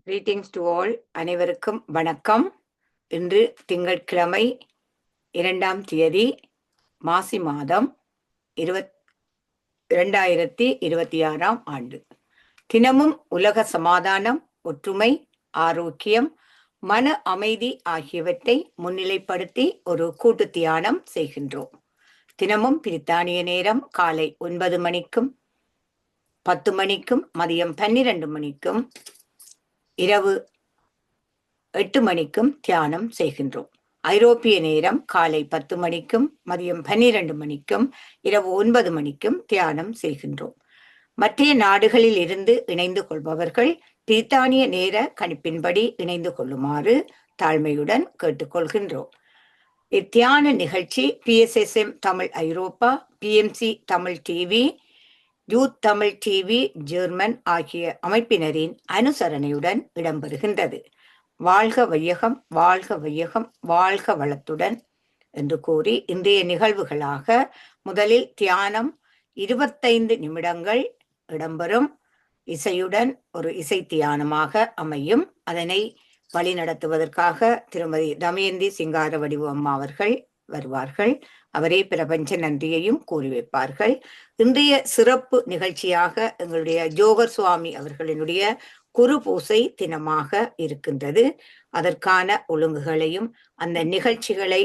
Greetings to all. அனைவருக்கும் வணக்கம். இன்று திங்கட்கிழமை 2ஆம் தேதி மாசி மாதம் 2026ஆம் ஆண்டு. தினமும் உலக சமாதானம், ஒற்றுமை, ஆரோக்கியம், மன அமைதி ஆகியவற்றை முன்னிலைப்படுத்தி ஒரு கூட்டு தியானம் செய்கின்றோம். தினமும் பிரித்தானிய நேரம் காலை 9 மணிக்கும் 10 மணிக்கும் மதியம் 12 மணிக்கும் இரவு 8 மணிக்கும் தியானம் செய்கின்றோம். ஐரோப்பிய நேரம் காலை 10 மணிக்கும் மதியம் 12 மணிக்கும் இரவு 9 மணிக்கும் தியானம் செய்கின்றோம். மற்ற நாடுகளில் இருந்து இணைந்து கொள்பவர்கள் பிரித்தானிய நேர கணிப்பின்படி இணைந்து கொள்ளுமாறு தாழ்மையுடன் கேட்டுக்கொள்கின்றோம். இத்தியான நிகழ்ச்சி PSSM தமிழ் ஐரோப்பா, PMC Tamil TV, youth Tamil TV German ஆகிய அமைப்பினரின் அனுசரணையுடன் இடம்பெறுகின்றது. வாழ்க வையகம், வாழ்க வையகம், வாழ்க வளத்துடன் என்று கூறி இன்றைய நிகழ்வுகளாக முதலில் தியானம் 25 நிமிடங்கள் இடம்பெறும். இசையுடன் ஒரு இசை தியானமாக அமையும். அதனை வழிநடத்துவதற்காக திருமதி தமயந்தி சிங்கார வடிவு அம்மா அவர்கள் வருவார்கள். அவரே பிரபஞ்ச நன்றியையும் கூறி வைப்பார்கள். இன்றைய சிறப்பு நிகழ்ச்சியாக எங்களுடைய ஜோகர் சுவாமி அவர்களினுடைய குரு பூசை தினமாக இருக்கின்றது. அதற்கான ஒழுங்குகளையும் அந்த நிகழ்ச்சிகளை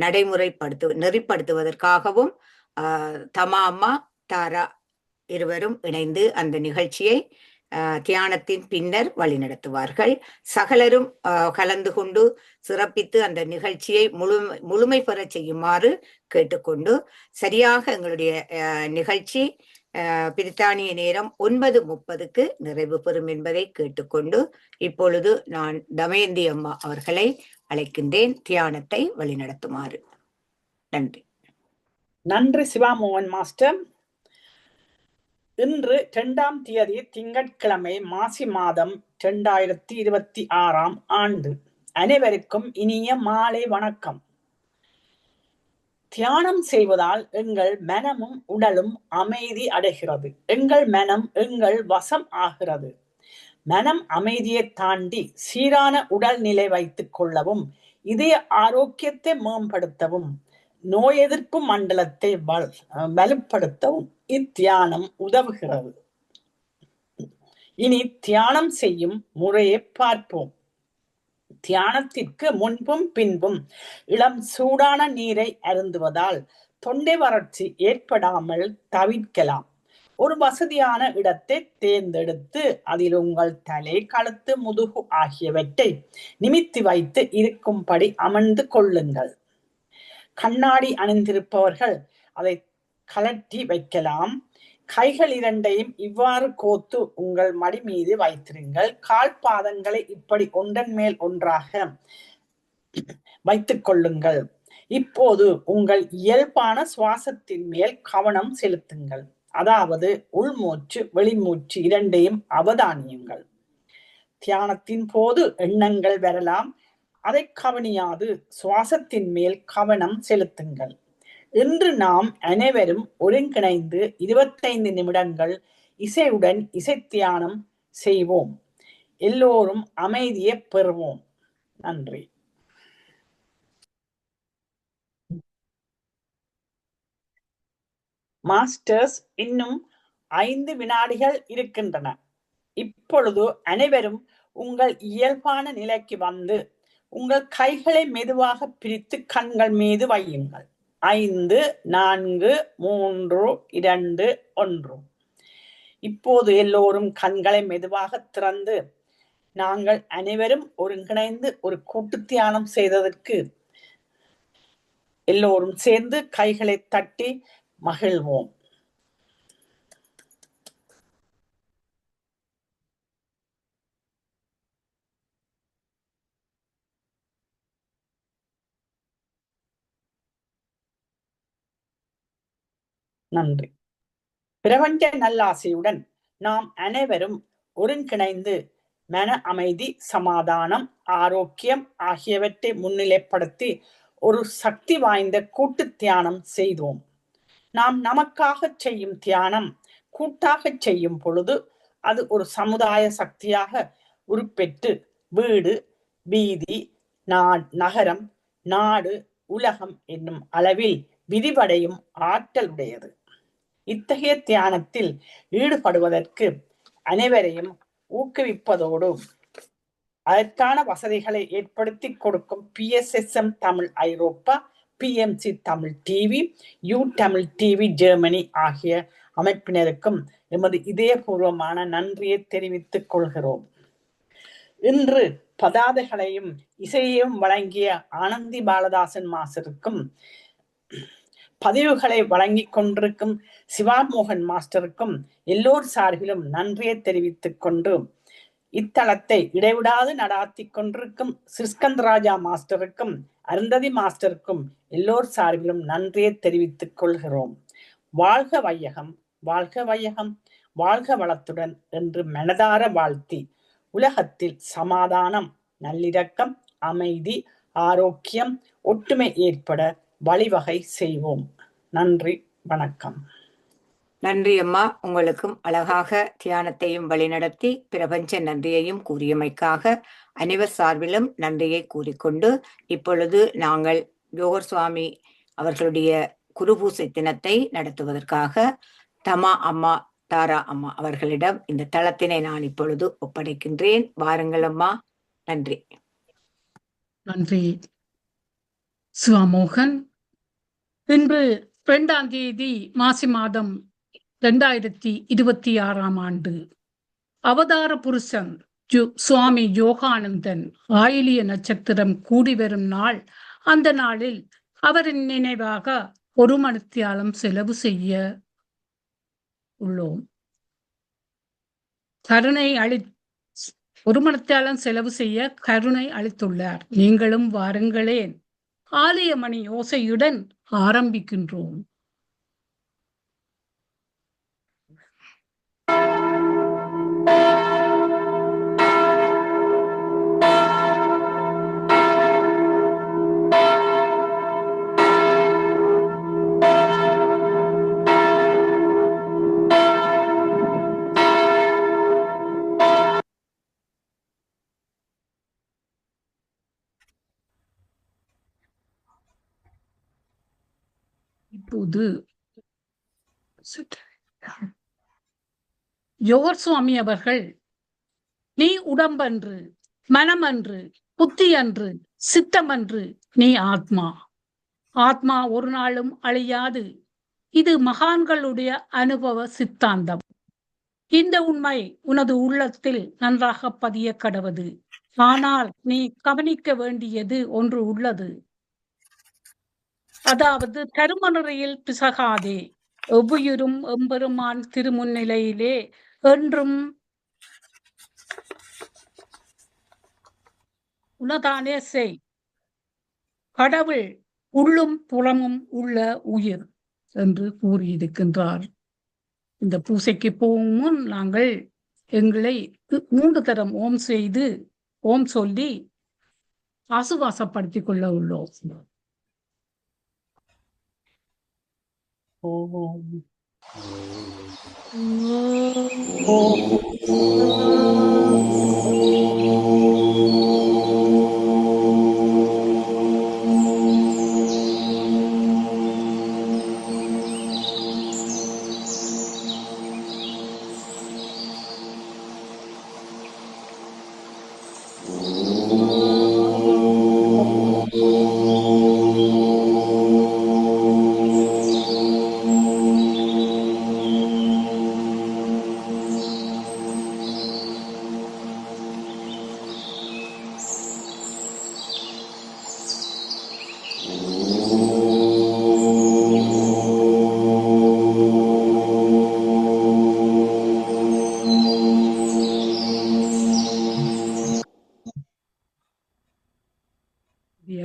நெறிப்படுத்துவதற்காகவும் தமா அம்மா தாரா இருவரும் இணைந்து அந்த நிகழ்ச்சியை தியானத்தின் பின்னர் வழிநடத்துவார்கள். சகலரும் கலந்து கொண்டு சிறப்பித்து அந்த நிகழ்ச்சியை முழுமை பெற செய்யுமாறு கேட்டுக்கொண்டு, சரியாக எங்களுடைய நிகழ்ச்சி பிரித்தானிய நேரம் 9:30க்கு நிறைவு பெறும் என்பதை கேட்டுக்கொண்டு, இப்பொழுது நான் தமயந்தி அம்மா அவர்களை அழைக்கின்றேன் தியானத்தை வழிநடத்துமாறு. நன்றி. நன்றி சிவாமோகன் மாஸ்டர். இன்று 2ஆம் தேதி திங்கட்கிழமை மாசி மாதம் 2026ஆம் ஆண்டு. அனைவருக்கும் இனிய மாலை வணக்கம். தியானம் செய்வதால் எங்கள் மனமும் உடலும் அமைதி அடைகிறது. எங்கள் மனம் எங்கள் வசம் ஆகிறது. மனம் அமைதியை தாண்டி சீரான உடல்நிலை வைத்துக் கொள்ளவும், இதய ஆரோக்கியத்தை மேம்படுத்தவும், நோய் எதிர்ப்பு மண்டலத்தை வலுப்படுத்தவும் இத்தியானம் உதவுகிறது. இனி தியானம் செய்யும் முறையை பார்ப்போம். தியானத்திற்கு முன்பும் பின்பும் இளம் சூடான நீரை அருந்துவதால் தொண்டை வறட்சி ஏற்படாமல் தவிர்க்கலாம். ஒரு வசதியான இடத்தை தேர்ந்தெடுத்து அதில் உங்கள் தலை, கழுத்து, முதுகு ஆகியவற்றை நிமித்தி வைத்து இருக்கும்படி அமர்ந்து கொள்ளுங்கள். கண்ணாடி அணிந்திருப்பவர்கள் அதை கலட்டி வைக்கலாம். கைகள் இரண்டையும் இவ்வாறு கோத்து உங்கள் மடி மீது வைத்திருங்கள். கால் பாதங்களை இப்படி ஒன்றன் மேல் ஒன்றாக வைத்துக் கொள்ளுங்கள். இப்போது உங்கள் இயல்பான சுவாசத்தின் மேல் கவனம் செலுத்துங்கள். அதாவது உள்மூச்சு, வெளிமூச்சு இரண்டையும் அவதானியுங்கள். தியானத்தின் போது எண்ணங்கள் வரலாம். அதை கவனியாது சுவாசத்தின் மேல் கவனம் செலுத்துங்கள். இன்று நாம் அனைவரும் ஒருங்கிணைந்து 25 நிமிடங்கள் இசையுடன் இசை தியானம் செய்வோம். எல்லோரும் அமைதியை பெறுவோம். நன்றி. மாஸ்டர்ஸ், இன்னும் 5 வினாடிகள் இருக்கின்றன. இப்பொழுது அனைவரும் உங்கள் இயல்பான நிலைக்கு வந்து உங்கள் கைகளை மெதுவாக பிரித்து கண்கள் மீது வையுங்கள். 5, 4, 3, 2, 1. இப்போது எல்லோரும் கண்களை மெதுவாக திறந்து நாங்கள் அனைவரும் ஒருங்கிணைந்து ஒரு கூட்டு தியானம் செய்ததற்கு எல்லோரும் சேர்ந்து கைகளை தட்டி மகிழ்வோம். நன்றி. பிரபஞ்ச நல்லாசையுடன் நாம் அனைவரும் ஒருங்கிணைந்து மன அமைதி, சமாதானம், ஆரோக்கியம் ஆகியவற்றை முன்னிலைப்படுத்தி ஒரு சக்தி வாய்ந்த கூட்டு தியானம் செய்தோம். நாம் நமக்காக செய்யும் தியானம் கூட்டாக செய்யும் பொழுது அது ஒரு சமுதாய சக்தியாக உருப்பெற்று வீடு, வீதி, நகரம், நாடு, உலகம் என்னும் அளவில் விரிவடையும் ஆற்றல் உடையது. இத்தகைய தியானத்தில் ஈடுபடுவதற்கு அனைவரையும் ஊக்குவிப்பதோடு அதற்கான வசதிகளை ஏற்படுத்தி கொடுக்கும் PSSM Tamil Europe, PMC Tamil TV, you Tamil TV Germany ஆகிய அமைப்பினருக்கும் எமது இதயபூர்வமான நன்றியை தெரிவித்துக் கொள்கிறோம். இன்று பதாதைகளையும் இசையையும் வழங்கிய ஆனந்தி பாலதாசன் மாஸ்டருக்கும் பதிவுகளை வழங்கிக் கொண்டிருக்கும் சிவாமோகன் மாஸ்டருக்கும் எல்லோர் சார்பிலும் நன்றியை தெரிவித்துக் கொண்டு இத்தலத்தை இடைவிடாது நடாத்தி கொண்டிருக்கும் சிஸ்கந்தராஜா மாஸ்டருக்கும் அருந்ததி மாஸ்டருக்கும் எல்லோர் சார்பிலும் நன்றியை தெரிவித்துக் கொள்கிறோம். வாழ்க வையகம், வாழ்க வையகம், வாழ்க வளத்துடன் என்று மனதார வாழ்த்தி உலகத்தில் சமாதானம், நல்லிரக்கம், அமைதி, ஆரோக்கியம், ஒற்றுமை ஏற்பட வழிவகை செய்வோம். நன்றி, வணக்கம். நன்றி அம்மா. உங்களுக்கும் அழகாக தியானத்தையும் வழிநடத்தி பிரபஞ்ச நன்றியையும் கூறியமைக்காக அனைவர் சார்பிலும் நன்றியை கூறிக்கொண்டு இப்பொழுது நாங்கள் யோகர் சுவாமி அவர்களுடைய குருபூசை தினத்தை நடத்துவதற்காக தமா அம்மா, தாரா அம்மா அவர்களிடம் இந்த தளத்தினை நான் இப்பொழுது ஒப்படைக்கின்றேன். வாருங்கள் அம்மா. நன்றி. நன்றி சிவாமோகன். இன்று 2ஆம் தேதி மாசி மாதம் 2026ஆம் ஆண்டு அவதார புருஷன் சுவாமி யோகானந்தன் ஆயிலிய நட்சத்திரம் கூடி வரும் நாள். அந்த நாளில் அவரின் நினைவாக 1 மணித்தியாலம் செலவு செய்ய உள்ளோம். கருணை 1 மணித்தியாலம் செலவு செய்ய கருணை அளித்துள்ளார். நீங்களும் வாருங்களேன். ஆலய மணி ஓசையுடன் ஆரம்பிக்கின்றோம். இப்போது யோகர் சுவாமி அவர்கள், நீ உடம்பன்று, மனமன்று, புத்தி அன்று, சித்தமன்று, நீ ஆத்மா. ஆத்மா ஒரு நாளும் அழியாது. இது மகான்களுடைய அனுபவ சித்தாந்தம். இந்த உண்மை உனது உள்ளத்தில் நன்றாக பதிய கடவது. ஆனால் நீ கவனிக்க வேண்டியது ஒன்று உள்ளது. அதாவது தருமநிறையில் பிசகாதே. எவ்வுயிரும் எம்பெருமான் திருமுன்னிலையிலே என்றும் உனதானே செய். கடவுள் உள்ளும் புறமும் உள்ள உயிர் என்று கூறியிருக்கின்றார். இந்த பூசைக்கு போகும் முன் நாங்கள் எங்களை 3 தரம் ஓம் செய்து ஓம் சொல்லி ஆசுவாசப்படுத்திக் கொள்ள உள்ளோம்.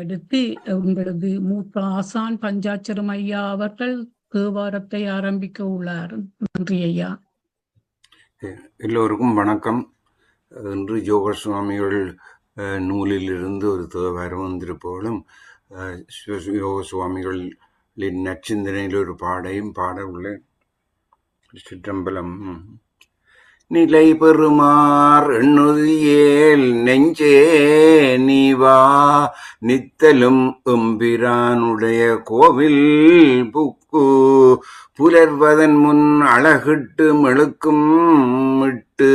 அடுத்து உங்களது மூத்த ஆசான் பஞ்சாட்சரம் ஐயா அவர்கள் தேவாரத்தை ஆரம்பிக்க உள்ளார். நன்றி ஐயா. எல்லோருக்கும் வணக்கம். இன்று யோகர் சுவாமிகள் நூலிலிருந்து ஒரு தேவாரம் வந்திருப்போலும் யோக சுவாமிகளின் நற்சிந்தனையில் ஒரு பாடையும் பாட உள்ளேன். சிற்றம்பலம். நிலை பெறுமார் எண்ணுதியேல் நெஞ்சே நீவா நித்தலும் எம்பிரானுடைய கோவில் புக்கு புலர்வதன் முன் அழகிட்டு மெழுக்கும் இட்டு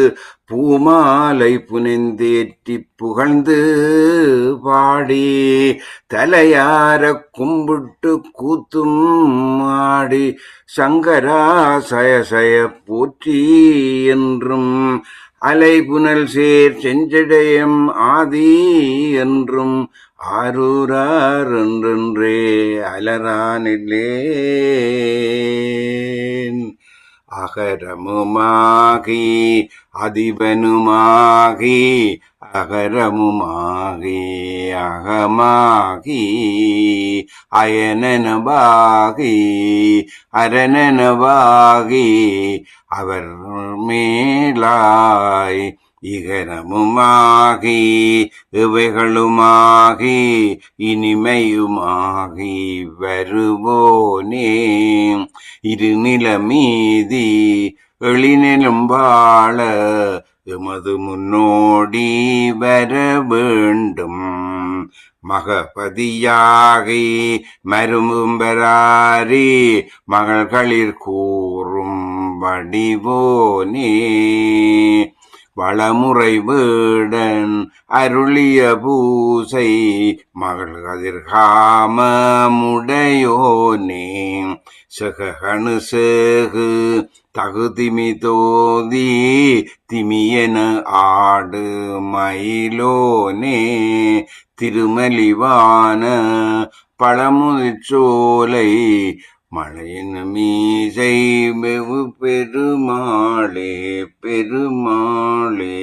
பூமாலை புனைந்தேற்றி புகழ்ந்து பாடி தலையார கும்பிட்டு கூத்தும் ஆடி சங்கரா சயசய போற்றி என்றும் அலைபுனல் சேர் செஞ்சடையம் ஆதி என்றும் ஆரூரார் என்றென்றே அலரானில்லேன். அகரமுமாகி அதிபனுமாகி அகரமுமாகி அகமாகி அயனனவாகி அரணனவாகி அவர் மேலாய் இகரமுமாகி இவைகளுமாகி இனிமையுமாகி வருவோனே இருநிலமீதி எழினிலும் வாழ எமது முன்னோடி வர வேண்டும் மகபதியாகி மரும்பராரி மகள்களிற் கூறும் வடிவோனே வளமுறை வீடன் அருளிய பூசை மகள் கதிர்காமமுடையோனே செகணு சேகு தகுதிமி தோதி திமியன ஆடு மயிலோனே திருமலிவான பழமுதிர்ச்சோலை மழையின் மீசை வெகு பெருமாளே பெருமாளே.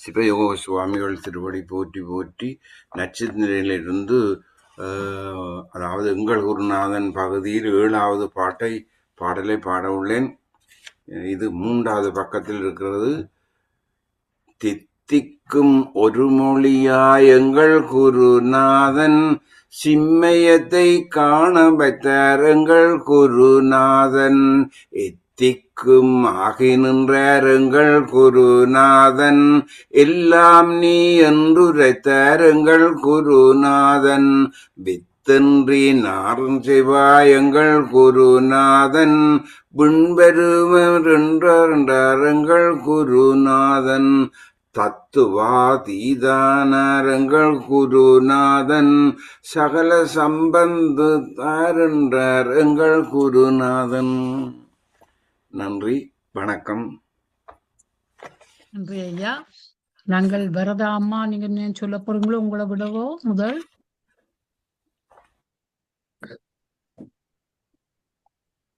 சிவயோக சுவாமிகள் திருவடி போற்றி போற்றி. நட்சத்திரையிலிருந்து அதாவது எங்கள் குருநாதன் பகுதியில் 7வது பாடலை பாட உள்ளேன். இது 3வது பக்கத்தில் இருக்கிறது. தித்திக்கும் ஒரு மொழியாய் எங்கள் குருநாதன் சிம்மயத்தை காண வைத்தார் எங்கள் குருநாதன். எத்திக்கும் ஆகி நின்றார் எங்கள் குருநாதன். எல்லாம் நீ என்றுரைத்தார் எங்கள் குருநாதன். வித்தன்றி நாரும் செய்வாய் எங்கள் குருநாதன். விண்பெருவர் என்றார் எங்கள் குருநாதன். தத்துவாதீதானாரங்கள் குருநாதன். சகல சம்பந்தார் என்றார் எங்கள் குருநாதன். நன்றி, வணக்கம். நன்றி ஐயா. நாங்கள் வரதா அம்மா, நீங்க என்ன சொல்ல போறீங்களோ உங்களை விடவோ முதல்?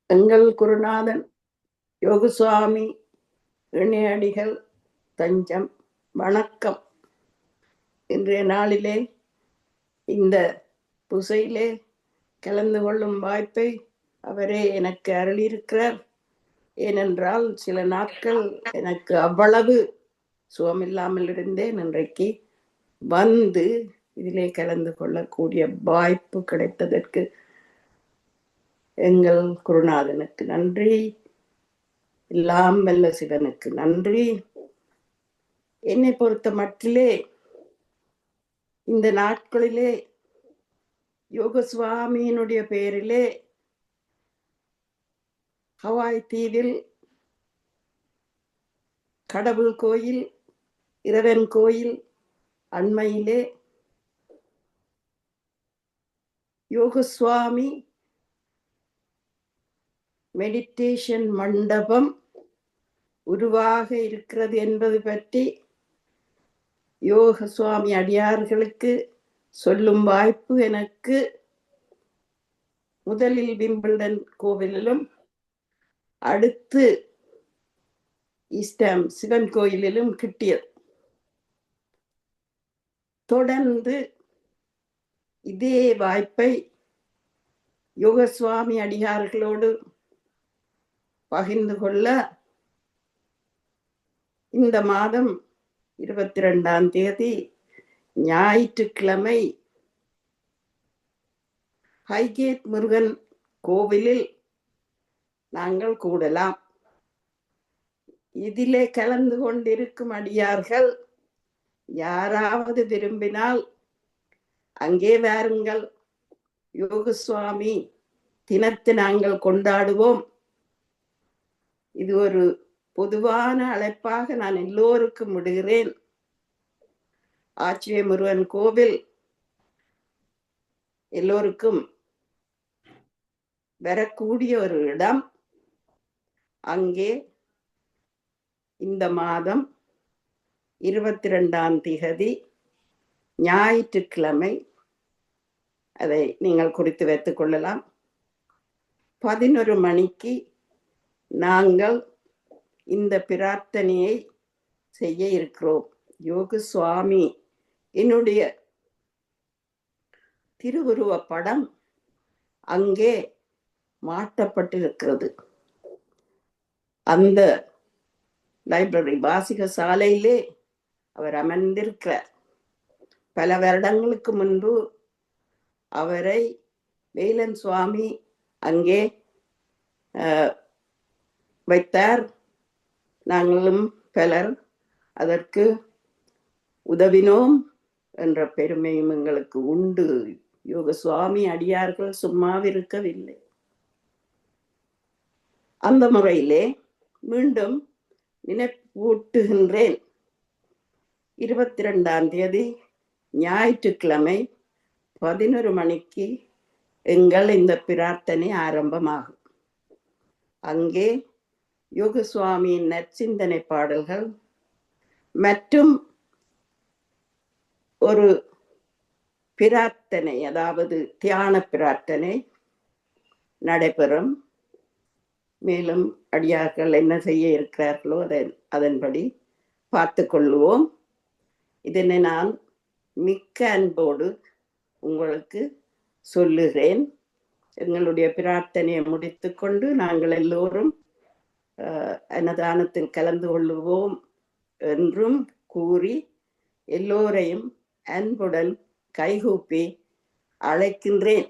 எங்கள் குருநாதன் யோகசுவாமி இணையடிகள் தஞ்சம் வணக்கம். இன்றைய நாளிலே இந்த பூசையிலே கலந்து கொள்ளும் வாய்ப்பை அவரே எனக்கு அருளியிருக்கிறார். ஏனென்றால் சில நாட்கள் எனக்கு அவ்வளவு சுகமில்லாமல் இருந்தேன். இன்றைக்கு வந்து இதிலே கலந்து கொள்ளக்கூடிய வாய்ப்பு கிடைத்ததற்கு எங்கள் குருநாதனுக்கு நன்றி, எல்லாம் வல்ல சிவனுக்கு நன்றி. என்னை பொறுத்த மட்டிலே இந்த நாட்களிலே யோகசுவாமியினுடைய பெயரிலே ஹவாய் தீவில் கடவுள் கோயில், இறைவன் கோயில் அண்மையிலே யோகசுவாமி மெடிடேஷன் மண்டபம் உருவாக இருக்கிறது என்பது பற்றி யோக சுவாமி அடியார்களுக்கு சொல்லும் வாய்ப்பு எனக்கு முதலில் விம்பிள்டன் கோவிலிலும் அடுத்து ஈஸ்டாம் சிவன் கோயிலிலும் கிட்டியது. தொடர்ந்து இதே வாய்ப்பை யோக சுவாமி அடியார்களோடு பகிர்ந்து கொள்ள இந்த மாதம் 22ஆம் தேதி ஞாயிற்றுக்கிழமை ஹைகேட் முருகன் கோவிலில் நாங்கள் கூடலாம். இதிலே கலந்து கொண்டிருக்கும் அடியார்கள் யாராவது விரும்பினால் அங்கே வாருங்கள். யோக சுவாமி தினத்தை நாங்கள் கொண்டாடுவோம். இது ஒரு பொதுவான அழைப்பாக நான் எல்லோருக்கும் விடுகிறேன். ஆச்சிரிய முருகன் கோவில் எல்லோருக்கும் வரக்கூடிய ஒரு இடம். அங்கே இந்த மாதம் 22ஆம் திகதி ஞாயிற்றுக்கிழமை, அதை நீங்கள் குறித்து வைத்துக் கொள்ளலாம், 11 மணிக்கு நாங்கள் இந்த பிரார்த்தனையை செய்ய இருக்கிறோம். யோக சுவாமி என்னுடைய திருவுருவ படம் அங்கே மாட்டப்பட்டிருக்கிறது. அந்த லைப்ரரி வாசிக சாலையிலே அவர் அமர்ந்திருக்கிறார். பல வருடங்களுக்கு முன்பு அவரை வேலன் சுவாமி அங்கே வைத்தார். நாங்களும் பலர் அதற்கு உதவினோம் என்ற பெருமையும் எங்களுக்கு உண்டு. யோக சுவாமி அடியார்கள் சும்மாவிருக்கவில்லை. அந்த முறையிலே மீண்டும் நினைப்பூட்டுகின்றேன். 22ஆம் தேதி ஞாயிற்றுக்கிழமை 11 மணிக்கு எங்கள் இந்த பிரார்த்தனை ஆரம்பமாகும். அங்கே யோக சுவாமியின் நற்சிந்தனை பாடல்கள் மற்றும் ஒரு பிரார்த்தனை, அதாவது தியான பிரார்த்தனை நடைபெறும். மேலும் அடியார்கள் என்ன செய்ய இருக்கிறார்களோ அதன்படி பார்த்து கொள்ளுவோம். இதனை நான் மிக்க அன்போடு உங்களுக்கு சொல்லுகிறேன். எங்களுடைய பிரார்த்தனையை முடித்துக்கொண்டு நாங்கள் எல்லோரும் அன்னதானத்தில் கலந்து கொள்ளுவோம் என்றும் கூறி எல்லோரையும் அன்புடன் கைகூப்பி அழைக்கின்றேன்.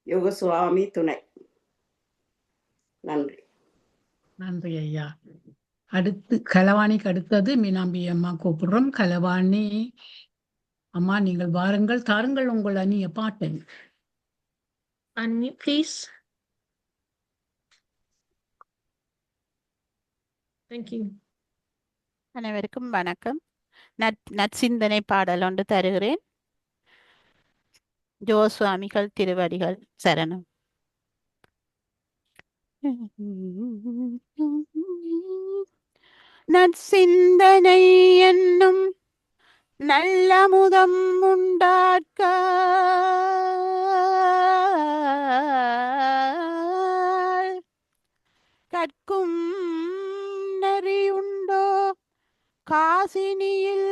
யோக சுவாமி துணை. நன்றி. நன்றி ஐயா. அடுத்து கலவாணிக்கு அடுத்தது மீனாம்பி அம்மா கூப்பிடுறோம். கலவாணி அம்மா, நீங்கள் வாருங்கள், தாருங்கள் உங்கள் அணிய பாட்டை. Unmute, please. Thank you. அனைவருக்கும் வணக்கம். நற்சிந்தனை பாடல் ஒன்று தருகிறேன். ஜோ சுவாமிகள் திருவடிகள் சரணம். நற்சிந்தனை என்னும் நல்லமுதம் உண்டாக்க கற்கும் நெறி உண்டோ காசினியில்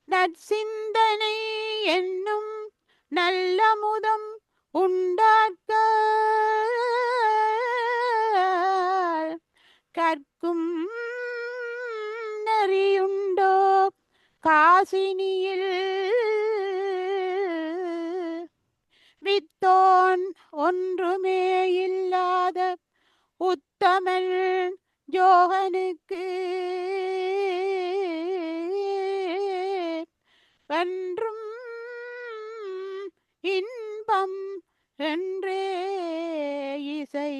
நற்சிந்தனை என்னும் நல்லமுதம் உண்டாக்க கற்கும் நெறியுண்டோ காசினியில் வித்தோன் ஒன்றுமே இல்லாத உத்தமன் ஜோகனுக்கு வென்றும் இன்பம் என்றே இசை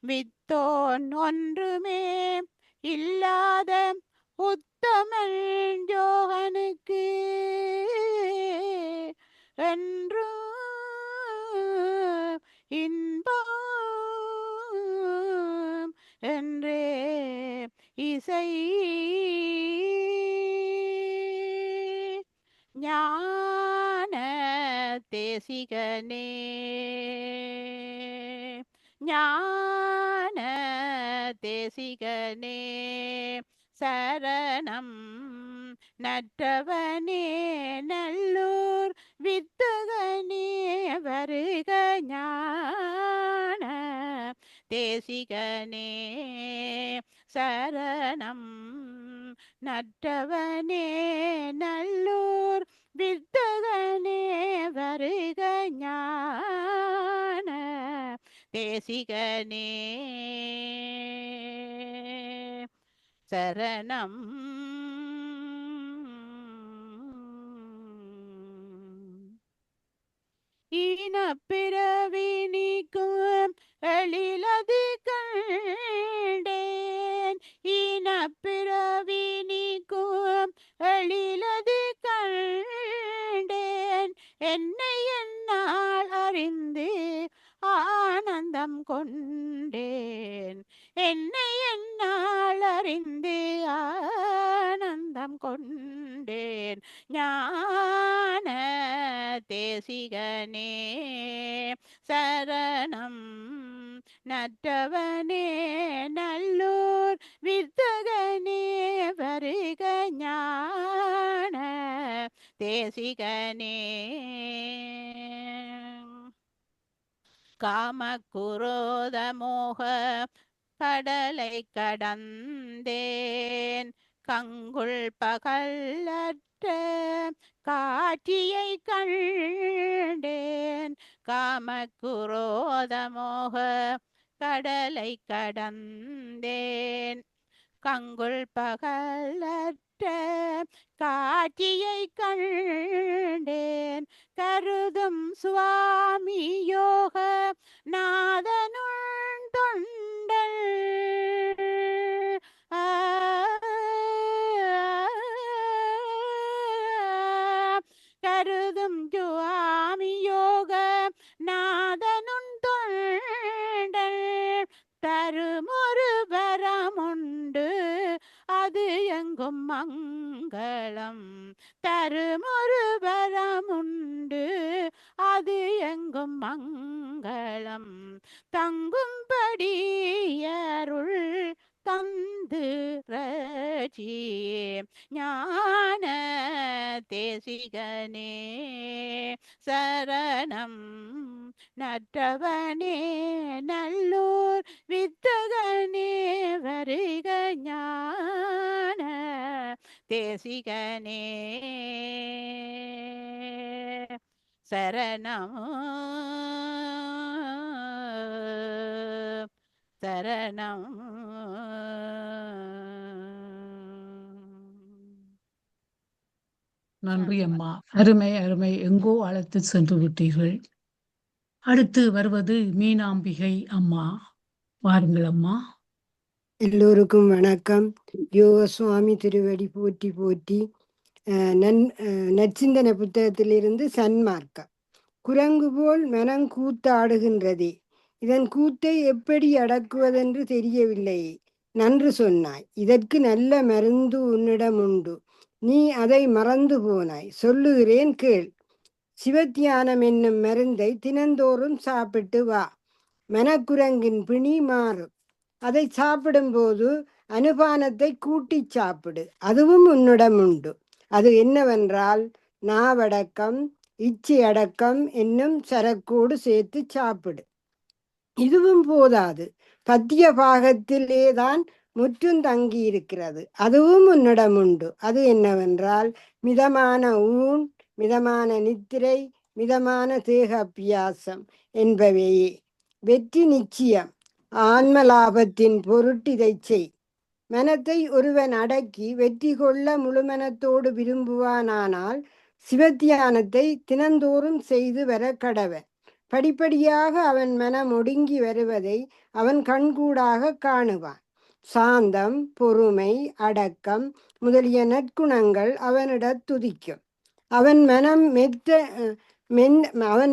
வித்தோன் ஒன்றுமே இல்லாத உத்தமன் ஜோகனுக்கு என்றும் இன்பம் என்றே இசை ஞான தேசிகனே ஞான தேசிகனே சரணம் நற்றவனே நல்லூர் வித்தகனே வருக ஞான தேசிகனே சரணம் நற்றவனே நல்லூர் வித்தகனே வருக ஞான தேசிகனே சரணம். இனப்பிறவி நீக்கும் எழிலது கண்டேன். இனப்பிறவி நீக்கும் எழிலது கண்டேன். என்னை என்னால் அறிந்து ஆனந்தம் கொண்டேன். என்னை என்னால் அறிந்து ஆனந்தம் கொண்டேன். ஞான தேசிகனே சரணம். நற்றவனே நல்லூர் வித்தகனே வருக ஞான தேசிகனே காமக்குரோத மோக கடலை கடந்தேன். கங்குள் பகலற்ற காட்சியை கண்டேன். காமக்குரோத மோக கடலை கடந்தேன். கங்குள் பகலற்ற காட்சியை கண்டேன். கருதும் சுவாமி யோக நாதனுள் தொண்டல் கருதும் சுவாமி யோக நாதனுள் தொண்டல் தருமொரு வரமுண்டு அது எங்கும் மங்களம். தருமொரு வரமுண்டு அது எங்கும் மங்களம். தங்கும்படி அருள் தந்து ரட்சியே ஞான தேசிகனே சரணம். நற்றவனே நல்லூர் வித்தகனே வருக ஞான தேசிகனே சரணம். சரணம். நன்றி அம்மா. அருமை அருமை. எங்கோ அழைத்து சென்று விட்டீர்கள். அடுத்து வருவது மீனாம்பிகை அம்மா. வாருங்கள் அம்மா. எல்லோருக்கும் வணக்கம். யோக சுவாமி திருவடி போற்றி போற்றி. நற்சிந்தனை புத்தகத்திலிருந்து சன்மார்க்கம். குரங்கு போல் மனம் கூத்தாடுகின்றதே, இதன் கூத்தை எப்படி அடக்குவதென்று தெரியவில்லையே. நன்று சொன்னாய், இதற்கு நல்ல மருந்து உன்னிடம் உண்டு. நீ அதை மறந்து போனாய். சொல்லுகிறேன் கேள். சிவத்தியானம் என்னும் மருந்தை தினந்தோறும் சாப்பிட்டு வா. மனக்குரங்கின் பிணி மாறும். அதை சாப்பிடும்போது அனுபானத்தை கூட்டி சாப்பிடு. அதுவும் உன்னிடம் உண்டு. அது என்னவென்றால் நாவடக்கம், இச்சை அடக்கம் என்னும் சரக்கோடு சேர்த்து சாப்பிடு. இதுவும் போதாது, பத்திய பாகத்திலேதான் முற்றும் தங்கி இருக்கிறது. அதுவும் உன்னிடம் உண்டு. அது என்னவென்றால் மிதமான ஊன், மிதமான நித்திரை, மிதமான தேக அபியாசம் என்பவையே. வெற்றி நிச்சயம். ஆன்ம லாபத்தின் பொருட்டு இதை செய். மனத்தை ஒருவன் அடக்கி வெற்றி கொள்ள முழுமனத்தோடு விரும்புவானானால் சிவத்தியானத்தை தினந்தோறும் செய்து வர கடவன். படிப்படியாக அவன் மனம் ஒடுங்கி வருவதை அவன் கண்கூடாக காணுவான். சாந்தம், பொறுமை, அடக்கம் முதலிய நற்குணங்கள் அவனிடம் துதிக்கும். அவன்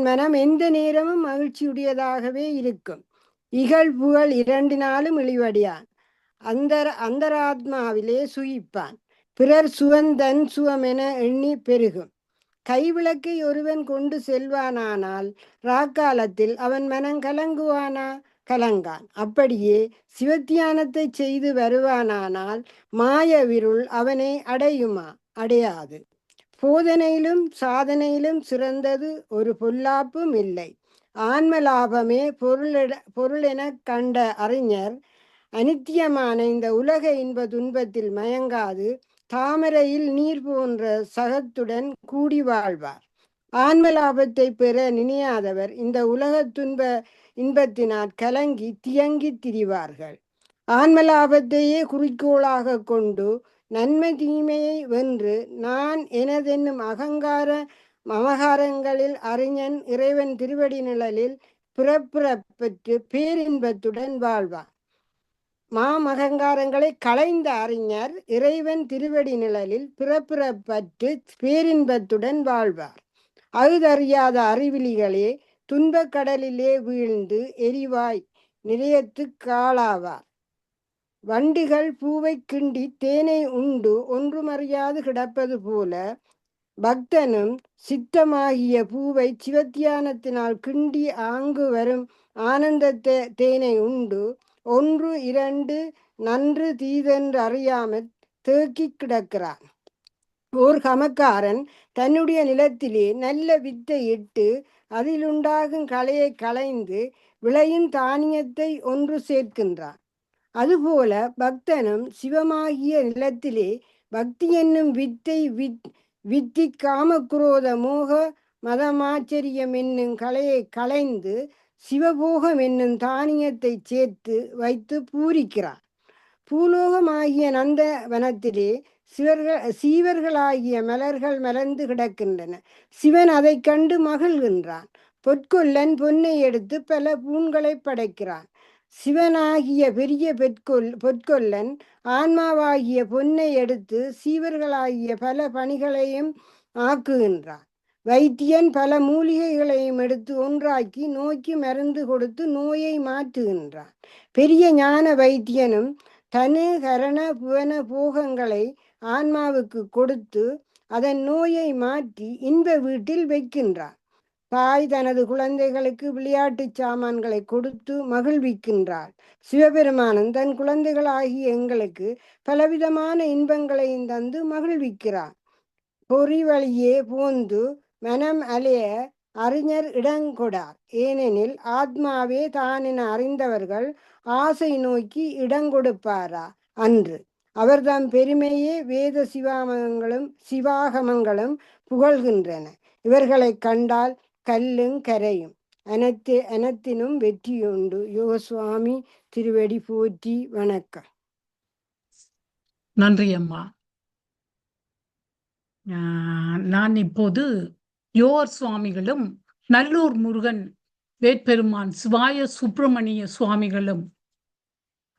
மனம் எந்த நேரமும் மகிழ்ச்சியுடையதாகவே இருக்கும். இகழ் புகழ் இரண்டினாலும் இழிவடையான். அந்தராத்மாவிலே சுயிப்பான். பிறர் சுவந்தன் சுவமென எண்ணி பெருகும். கைவிளக்கை ஒருவன் கொண்டு செல்வானானால் ராக்காலத்தில் அவன் மனம் கலங்குவானா? கலங்கான். அப்படியே சிவத்தியானத்தை செய்து வருவானானால் மாயவிருள் அவனை அடையுமா? அடையாது. போதனையிலும் சாதனையிலும் சிறந்தது ஒரு பொல்லாப்பும் இல்லை. ஆன்ம லாபமே பொருள் என கண்ட அறிஞர் அனித்தியமான இந்த உலக இன்ப துன்பத்தில் மயங்காது தாமரையில் நீர் போன்ற சகத்துடன் கூடி வாழ்வார். ஆன்ம லாபத்தை பெற நினையாதவர் இந்த உலக இன்பத்தினால் கலங்கி தியங்கி திரிவார்கள். ஆன்ம லாபத்தையே குறிக்கோளாக கொண்டு நன்மை தீமையை வென்று நான் எனதென்னும் மமகாரங்களில் அறிஞன் இறைவன் திருவடி நிழலில் பிறப்பிறப்பெற்று பேரின்பத்துடன் வாழ்வார். மாமகங்காரங்களை களைந்த அறிஞர் இறைவன் திருவடி நிழலில் பிறப்பிறப்பற்று பேரின்பத்துடன் வாழ்வார். அகுதறியாத அறிவிலிகளே துன்பக் கடலிலே வீழ்ந்து எரிவாய் நிலையத்து காளாவார். வண்டிகள் பூவை கிண்டி தேனை உண்டு ஒன்றுமறியாது கிடப்பது போல பக்தனும் சித்தமாகிய பூவை சிவத்தியானத்தினால் கிண்டி ஆங்கு வரும் ஆனந்த தேனை உண்டு ஒன்று இரண்டு நன்று தீதென்று அறியாமல் தேக்கி கிடக்கிறான். ஓர் கமக்காரன் தன்னுடைய நிலத்திலே நல்ல வித்தை இட்டு அதிலுண்டாகும் களையை களைந்து விளையும் தானியத்தை ஒன்று சேர்க்கின்றான். அதுபோல பக்தனும் சிவமாகிய நிலத்திலே பக்தி என்னும் வித்தை வித்தி காமக்குரோத மோக மதமாச்சரியம் என்னும் களையை களைந்து சிவபோகம் என்னும் தானியத்தை சேர்த்து வைத்து பூரிக்கிறார். பூலோகமாகிய நந்த வனத்திலே சீவர்களாகிய மலர்கள் மலர்ந்து கிடக்கின்றன. சிவன் அதை கண்டு மகிழ்கின்றான். பொற்கொல்லன் பொன்னை எடுத்து பல பூண்களை படைக்கிறான். சிவனாகிய பெரிய பொற்கொல்லன் ஆன்மாவாகிய பொன்னை எடுத்து சீவர்களாகிய பல பணிகளையும் ஆக்குகின்றான். வைத்தியன் பல மூலிகைகளையும் எடுத்து ஒன்றாக்கி நோய்க்கு மருந்து கொடுத்து நோயை மாற்றுகின்றான். பெரிய ஞான வைத்தியனும் தனு கரண புவன போகங்களை ஆன்மாவுக்கு கொடுத்து அதன் நோயை மாற்றி இன்ப வீட்டில் வைக்கின்றான். தாய் தனது குழந்தைகளுக்கு விளையாட்டு சாமான்களை கொடுத்து மகிழ்விக்கின்றாள். சிவபெருமானன் தன் குழந்தைகளாகிய எங்களுக்கு பலவிதமான இன்பங்களையும் தந்து மகிழ்விக்கிறான். பொறி வழியே போந்து மனம் அலைய அறிஞர் இடங்கொடார். ஏனெனில் ஆத்மாவே தானென அறிந்தவர்கள் ஆசை நோக்கி இடங்கொடுப்பாரா அன்று. அவர்தம் பெருமையே வேத சிவாகமங்களும் புகழ்கின்றன. இவர்களை கண்டால் கல்லும் கரையும். அனத்தினும் வெற்றியுண்டு. யோகசுவாமி திருவடி போற்றி. வணக்கம். நன்றி அம்மா. நான் இப்போது யோகர் சுவாமிகளும் நல்லூர் முருகன் வேட்பெருமான் சிவாய சுப்பிரமணிய சுவாமிகளும்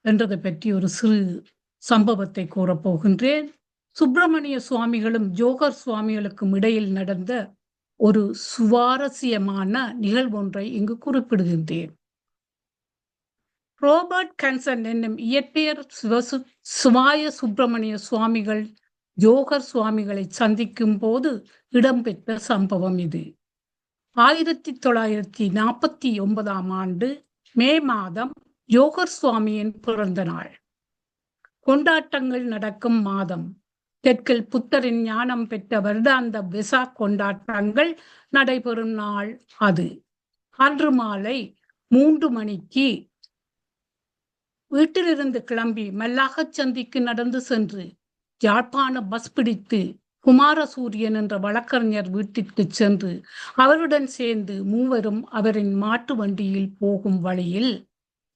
என்றதை பற்றி ஒரு சிறு சம்பவத்தை கூறப்போகின்றேன். சுப்பிரமணிய சுவாமிகளும் யோகர் சுவாமிகளுக்கும் இடையில் நடந்த ஒரு சுவாரஸ்யமான நிகழ்வொன்றை இங்கு குறிப்பிடுகின்றேன். ரோபர்ட் கன்சன் என்னும் இயற்பெயர் சிவாய சுப்பிரமணிய சுவாமிகள் யோகர் சுவாமிகளை சந்திக்கும் போது இடம்பெற்ற சம்பவம் இது. 1949 மே மாதம் யோகர் சுவாமியின் பிறந்த நாள். கொண்டாட்டங்கள் நடக்கும் மாதம். தெற்கில் புத்தரின் ஞானம் பெற்ற வருடாந்த வெசாக் கொண்டாட்டங்கள் நடைபெறும் நாள் அது. அன்று மாலை 3 மணிக்கு வீட்டிலிருந்து கிளம்பி மல்லாகச் சந்திக்கு நடந்து சென்று யாழ்ப்பாண பஸ் பிடித்து குமாரசூரியன் என்ற வழக்கறிஞர் வீட்டிற்கு சென்று அவருடன் சேர்ந்து மூவரும் அவரின் மாட்டு வண்டியில் போகும் வழியில்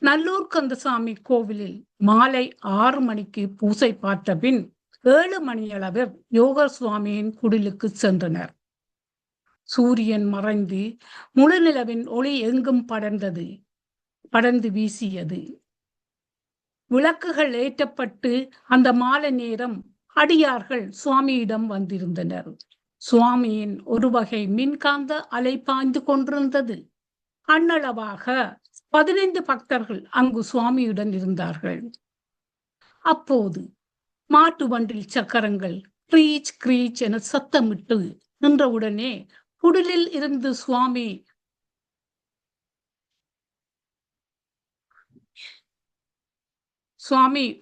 நல்லூர் கந்தசாமி கோவிலில் மாலை 6 மணிக்கு பூசை பார்த்த பின் 7 மணியளவில் யோகர் சுவாமியின் குடிலுக்கு சென்றனர். சூரியன் மறைந்து முழு நிலவின் ஒளி எங்கும் படர்ந்து வீசியது. விளக்குகள் ஏற்றப்பட்டு அந்த மாலை நேரம் அடியார்கள் சுவாமியிடம் வந்திருந்தனர். சுவாமியின் ஒரு வகை மின்காந்த அலை பாய்ந்து கொண்டிருந்தது. அண்ணளவாக 15 பக்தர்கள் அங்கு சுவாமியுடன் இருந்தார்கள். அப்போது மாட்டு வண்டில் சக்கரங்கள் கிரீச் கிரீச் என சத்தமிட்டு நின்றவுடனே குடிலில் இருந்து சுவாமி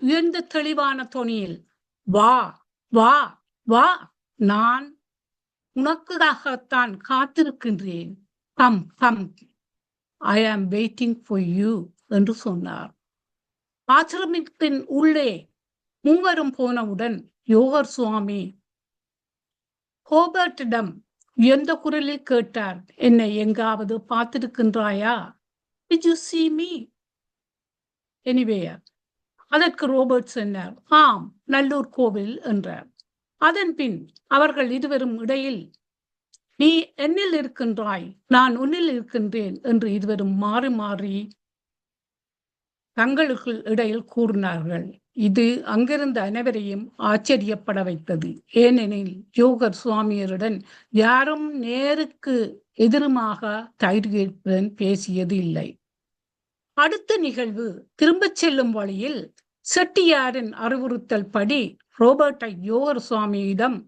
உயர்ந்த தெளிவான தொனியில், வா வா வா, நான் உனக்காகத்தான் காத்திருக்கின்றேன், கம் கம், ஐ ஆம் வெயிட்டிங் ஃபார் யூ என்று சொன்னார். ஆசிரமத்தின் உள்ளே மூவரும் போனவுடன் யோகர் சுவாமி ஹோபர்ட்டிடம் உயர்ந்த குரலில் கேட்டார், என்னை எங்காவது பார்த்திருக்கின்றாயா? Did you see me anywhere? அதற்கு ரோபர்ட் சொன்னார், ஆம், நல்லூர் கோவில் என்றார். அதன் பின் அவர்கள் இருவரும் இடையில், நீ என்னில் இருக்கின்றாய், நான் உன்னில் இருக்கின்றேன் என்று இருவரும் மாறி மாறி தங்களுக்குள் இடையில் கூறினார்கள். இது அங்கிருந்த அனைவரையும் ஆச்சரியப்பட வைத்தது. ஏனெனில் யோகர் சுவாமியருடன் யாரும் நேருக்கு எதிருமாக தைரியத்துடன் பேசியது இல்லை. அடுத்த நிகழ்வு, திரும்பச் செல்லும் வழியில் செட்டியாரின் அறிவுறுத்தல் படி ரோபர்ட்டை யோகர் சுவாமியிடம்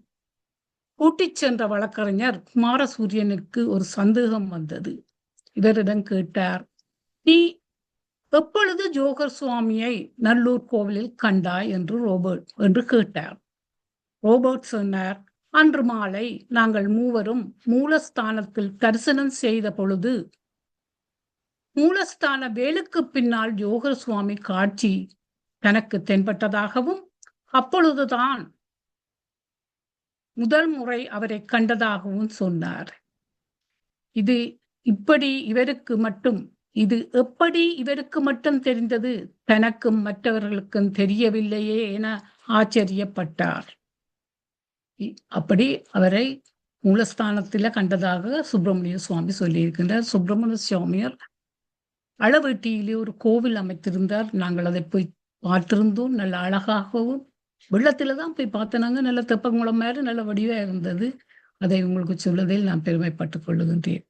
கூட்டிச் சென்ற வழக்கறிஞர் குமாரசூரியனுக்கு ஒரு சந்தேகம் வந்தது. இவரிடம் கேட்டார், நீ எப்பொழுது ஜோகர் சுவாமியை நல்லூர் கோவிலில் கண்டாய் என்று கேட்டார். ரோபர்ட் சொன்னார், அன்று மாலை நாங்கள் மூவரும் மூலஸ்தானத்தில் தரிசனம் செய்த பொழுது மூலஸ்தான வேலுக்கு பின்னால் ஜோகர் சுவாமி காட்சி தனக்கு தென்பட்டதாகவும் அப்பொழுதுதான் முதல் முறை அவரை கண்டதாகவும் சொன்னார். இது எப்படி இவருக்கு மட்டும் தெரிந்தது, தனக்கும் மற்றவர்களுக்கும் தெரியவில்லையே என ஆச்சரியப்பட்டார். அப்படி அவரை மூலஸ்தானத்தில கண்டதாக சுப்பிரமணிய சுவாமி சொல்லியிருக்கின்றார். சுப்பிரமணிய சுவாமியார் அளவெட்டியிலே ஒரு கோவில் அமைத்திருந்தார். நாங்கள் அதை போய் பார்த்திருந்தோம். நல்ல அழகாகவும், வெள்ளத்தில தான் போய் பார்த்தனாங்க. நல்ல தெப்பங்குளம் மாதிரி நல்ல வடிவா இருந்தது. அதை உங்களுக்கு சொல்வதில் நான் பெருமைப்பட்டுக் கொள்ளுகின்றேன்.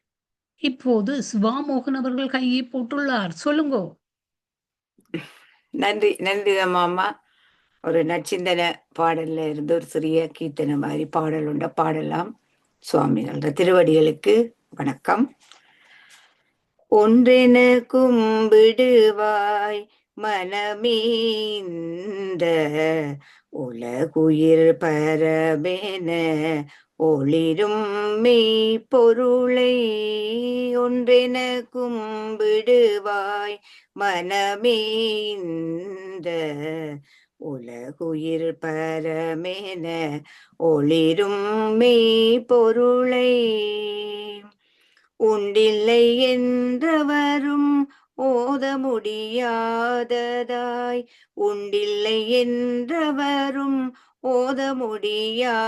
இப்போது சிவாமோகன் அவர்கள் கையை போட்டுள்ளார். சொல்லுங்கோ. நன்றி நன்றி அம்மா. ஒரு நற்சிந்தன பாடல்ல இருந்து ஒரு சிறிய கீர்த்தனை மாதிரி பாடல் உண்ட பாடலாம். சுவாமிகள திருவடிகளுக்கு வணக்கம். ஒன்றென கும்பிடுவாய் மனமீந்த உலகுயிர் பரபென ஒளிரும் மெய் பொருளை ஒன்றென கும்பிடுவாய் மனமேந்த உலகுயிர் பரமென ஒளிரும் மெய் பொருளை உண்டில்லை என்றவரும் ஓத முடியாததாய் உண்டில்லை என்றவரும் ஓத முடியாததாய்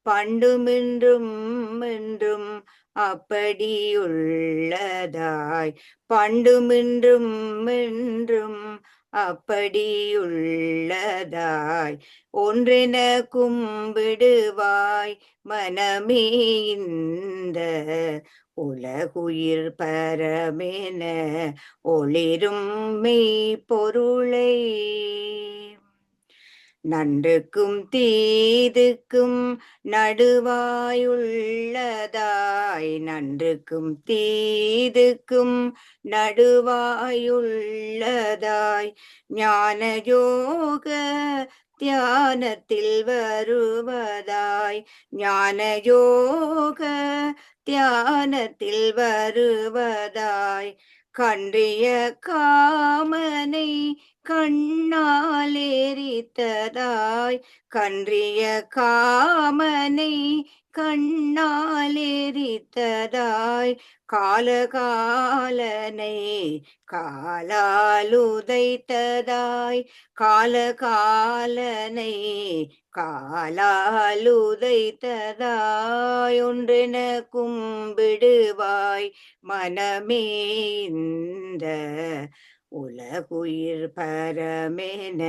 பண்டுமின்றும் என்றும் அப்படியுள்ளதாய் பண்டுமின்றும் என்றும் அப்படியுள்ளதாய் ஒன்றென கும்பிடுவாய் மனமேந்த உலகுயிர் பரமென ஒளிரும் மெய் பொருளை நன்றுக்கும் தீதுக்கும் நடுவாயுள்ளதாய் நன்றுக்கும் தீதுக்கும் நடுவாயுள்ளதாய் ஞானயோக தியானத்தில் வருவதாய் ஞானயோக தியானத்தில் வருவதாய் கன்றிய காமனை கண்ணால் எரித்ததாய் கன்றிய காமனை கண்ணால் எரித்ததாய் காலகாலனை காலால் உதைத்ததாய் காலகாலனை காலால் உதைத்ததாய் ஒன்றென கும்பிடுவாய் மனமேந்த உலகுயிர் பரமென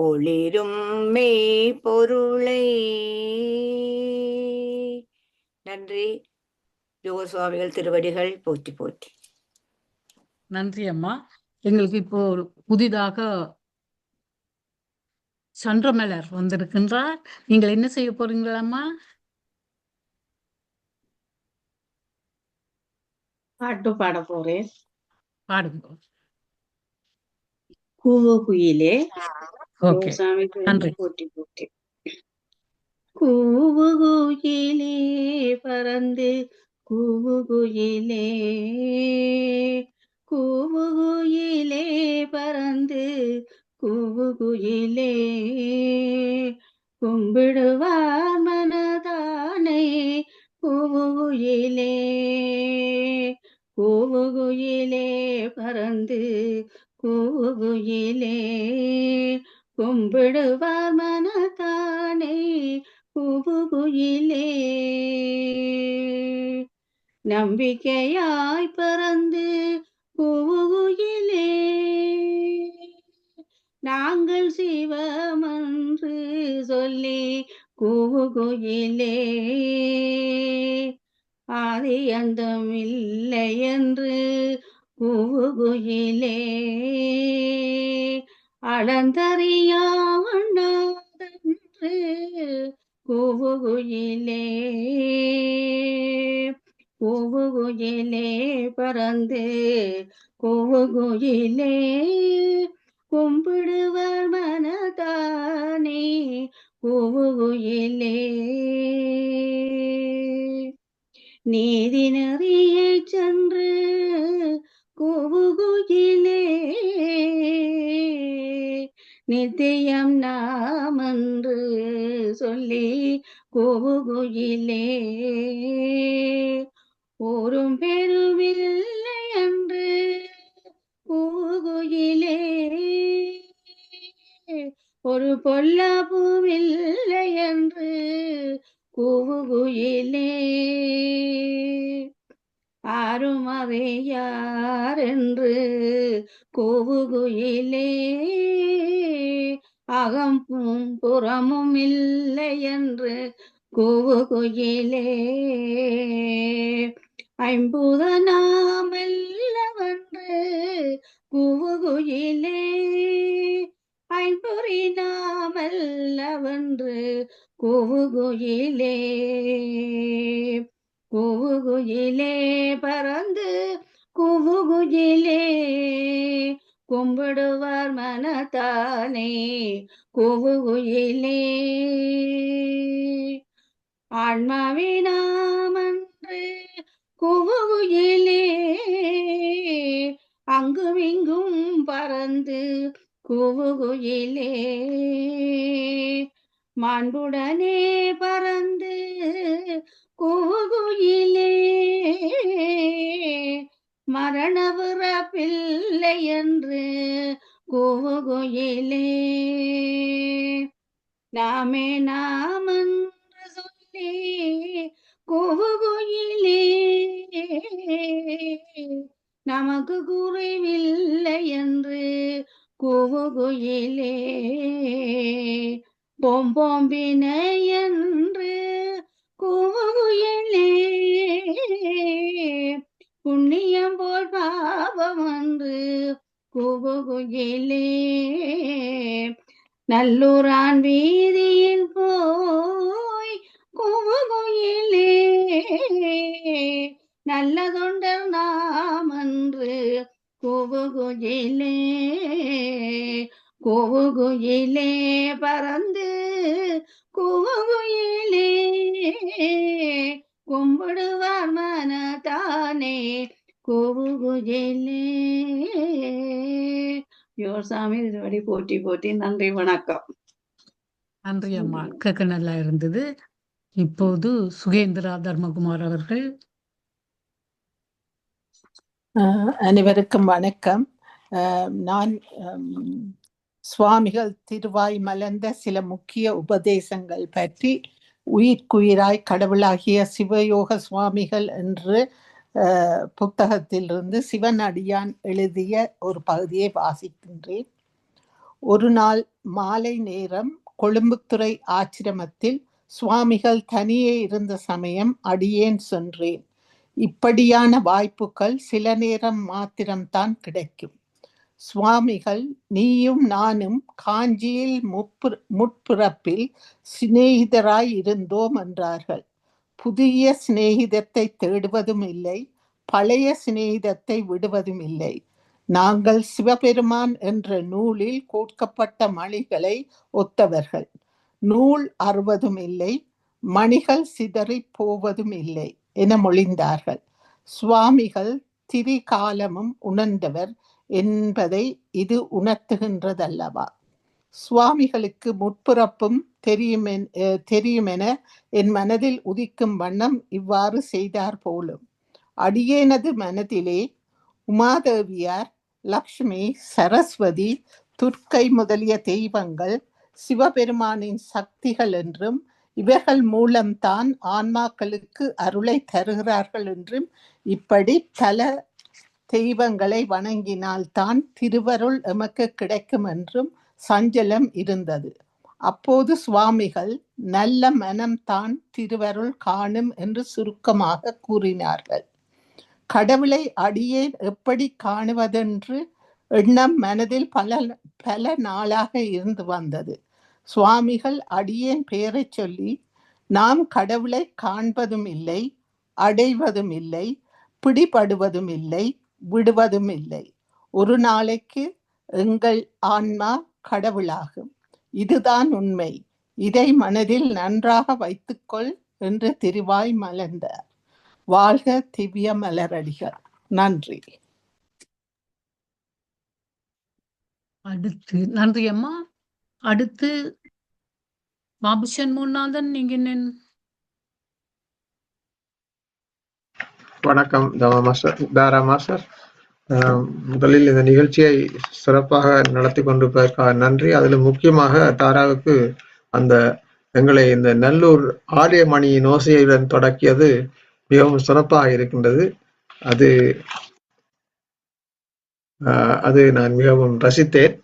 ஒளிரும் மெய் பொருளை. நன்றி. யோக சுவாமிகள் திருவடிகள் போற்றி போற்றி. நன்றி அம்மா. எங்களுக்கு இப்போ புதிதாக சந்திரமலர் வந்திருக்கின்றார். நீங்கள் என்ன செய்ய போறீங்களா அம்மா? பாட்டு பாட போறேன். பாடுங்க. கூவுகுயிலே. ஓகே, நன்றி. போட்டி போட்டி. கூவுகுயிலே பறந்து கூவுகுயிலே கூவுகுயிலே பறந்து கூவு கூவுகுயிலே கும்பிடுவார் மனதானை கூவுகுயிலே கூவுகுயிலே பறந்து கூவுகுயிலே கும்பிடுவார் மனதானை கூவுகுயிலே நம்பிக்கையாய் பறந்து கூவுகுயிலே நாங்கள் சிவமன்று சொல்லி கூவுகுயிலே ஆதி அந்தம் இல்லை என்று கூவுகுயிலே அளந்தறியாவண்ணாதென்று கூவுகுயிலே கூவுகுயிலே பறந்து கூவுகுயிலே கும்பிடுவர் மனதானே கூவுகுயிலே நீதி நெறியை சென்று கூவுகுயிலே நித்தியம் நாமன்று சொல்லி கூவுகுயிலே ஓரும் பெருவில்லை என்று கூவுகுயிலே ஒரு பொல்லாப்புமில்லை என்று கூவுகுயிலே ஆரும் அறியார் என்று கூவுகுயிலே அகமும் புறமும் இல்லை என்று கூவுகுயிலே ஐம்பூதனாமல்லவென்று கூவுகுயிலே ஐம்பொறி நாமல்லவென்று கூவுகுயிலே கூவுகுயிலே பறந்து கூவுகுயிலே கும்பிடுவார் மனத்தானே கூவுகுயிலே ஆன்மாவினாமன்று கூவுகுயிலே அங்குமிங்கும் பறந்து கூவுகுயிலே மாண்புடனே பறந்து கூவுகுயிலே மரண பிறப்பில்லை என்று கூவுகுயிலே நாமே நாமென்று சொல்லி கூவுகுயிலே நமக்கு குறைவில்லை என்று கூவுகுயிலே பொம்பொம்பினை என்று கூவுகுயிலே புண்ணியம் போல் பாவம் என்று கூவுகுயிலே நல்லூரான் வீதியில் போய் கூவுகுயிலே நல்ல தொண்டர் நாம் என்று கூவுகுயிலே கூவுகுயிலே பறந்து கூவுகுயிலே கும்பிடுவார் மனதானே கூவுகுயிலே. யோசாமி திருவடி போற்றி போற்றி. நன்றி, வணக்கம். நன்றி அம்மா, கேட்க நல்லா இருந்தது. இப்போது சுகேந்திரா தர்மகுமார் அவர்கள். அனைவருக்கும் வணக்கம். நான் சுவாமிகள் திருவாய் மலர்ந்த சில முக்கிய உபதேசங்கள் பற்றி உயிர்க்குயிராய் கடவுளாகிய சிவயோக சுவாமிகள் என்று புத்தகத்திலிருந்து சிவன் அடியான் எழுதிய ஒரு பகுதியை வாசிக்கின்றேன். ஒரு நாள் மாலை நேரம் கொழும்புத்துறை ஆச்சிரமத்தில் சுவாமிகள் தனியே இருந்த சமயம் அடியேன் சென்றேன். இப்படியான வாய்ப்புகள் சில நேரம் மாத்திரம்தான் கிடைக்கும். சுவாமிகள் நீயும் நானும் காஞ்சியில் முற்பிறப்பில் சிநேகிதராய் இருந்தோம் என்றார்கள். புதிய சிநேகிதத்தை தேடுவதும் இல்லை, பழைய சிநேகிதத்தை விடுவதும் இல்லை. நாங்கள் சிவபெருமான் என்ற நூலில் கோர்க்கப்பட்ட மணிகளை ஒத்தவர்கள். நூல் அறுவதும் இல்லை, மணிகள் சிதறி போவதும் இல்லை என மொழிந்தார்கள். சுவாமிகள் திரிகாலமும் உணர்ந்தவர் என்பதை இது உணர்த்துகின்றதல்லவா? சுவாமிகளுக்கு முற்பிறப்பும் தெரியுமென என் மனதில் உதிக்கும் வண்ணம் இவ்வாறு செய்தார் போலும். அடியேனது மனதிலே உமாதேவியார், லக்ஷ்மி, சரஸ்வதி, துர்க்கை முதலிய தெய்வங்கள் சிவபெருமானின் சக்திகள் என்றும் இவர்கள் மூலம்தான் ஆன்மாக்களுக்கு அருளை தருகிறார்கள் என்றும் இப்படி பல தெய்வங்களை வணங்கினால்தான் திருவருள் எமக்கு கிடைக்கும் என்றும் சஞ்சலம் இருந்தது. அப்போது சுவாமிகள் நல்ல மனம்தான் திருவருள் காணும் என்று சுருக்கமாக கூறினார்கள். கடவுளை அடியேன் எப்படி காணுவதென்று எண்ணம் மனதில் பல நாளாக இருந்து வந்தது. சுவாமிகள் அடியேன் பெயரை சொல்லி, நாம் கடவுளை காண்பதும் இல்லை, அடைவதும் இல்லை, பிடிபடுவதும் இல்லை, விடுவதும் இல்லை. ஒரு நாளைக்கு எங்கள் ஆன்மா கடவுளாகும். இதுதான் உண்மை. இதை மனதில் நன்றாக வைத்துக்கொள் என்று திருவாய் மலர்ந்தார். வாழ்க திவ்ய மலரடிகள். நன்றி. அடுத்து நன்றி அம்மா. அடுத்து பாபு சண்முகநாதன், நீங்க வணக்கம் தாரா மாஸ்டர். முதலில் இந்த நிகழ்ச்சியை சிறப்பாக நடத்தி கொண்டிருப்பதற்காக நன்றி. அதில் முக்கியமாக தாராவுக்கு அந்த எங்களை இந்த நல்லூர் ஆரியமணியின் ஓசையுடன் தொடக்கியது மிகவும் சிறப்பாக இருக்கின்றது. அது நான் மிகவும் ரசித்தேன்.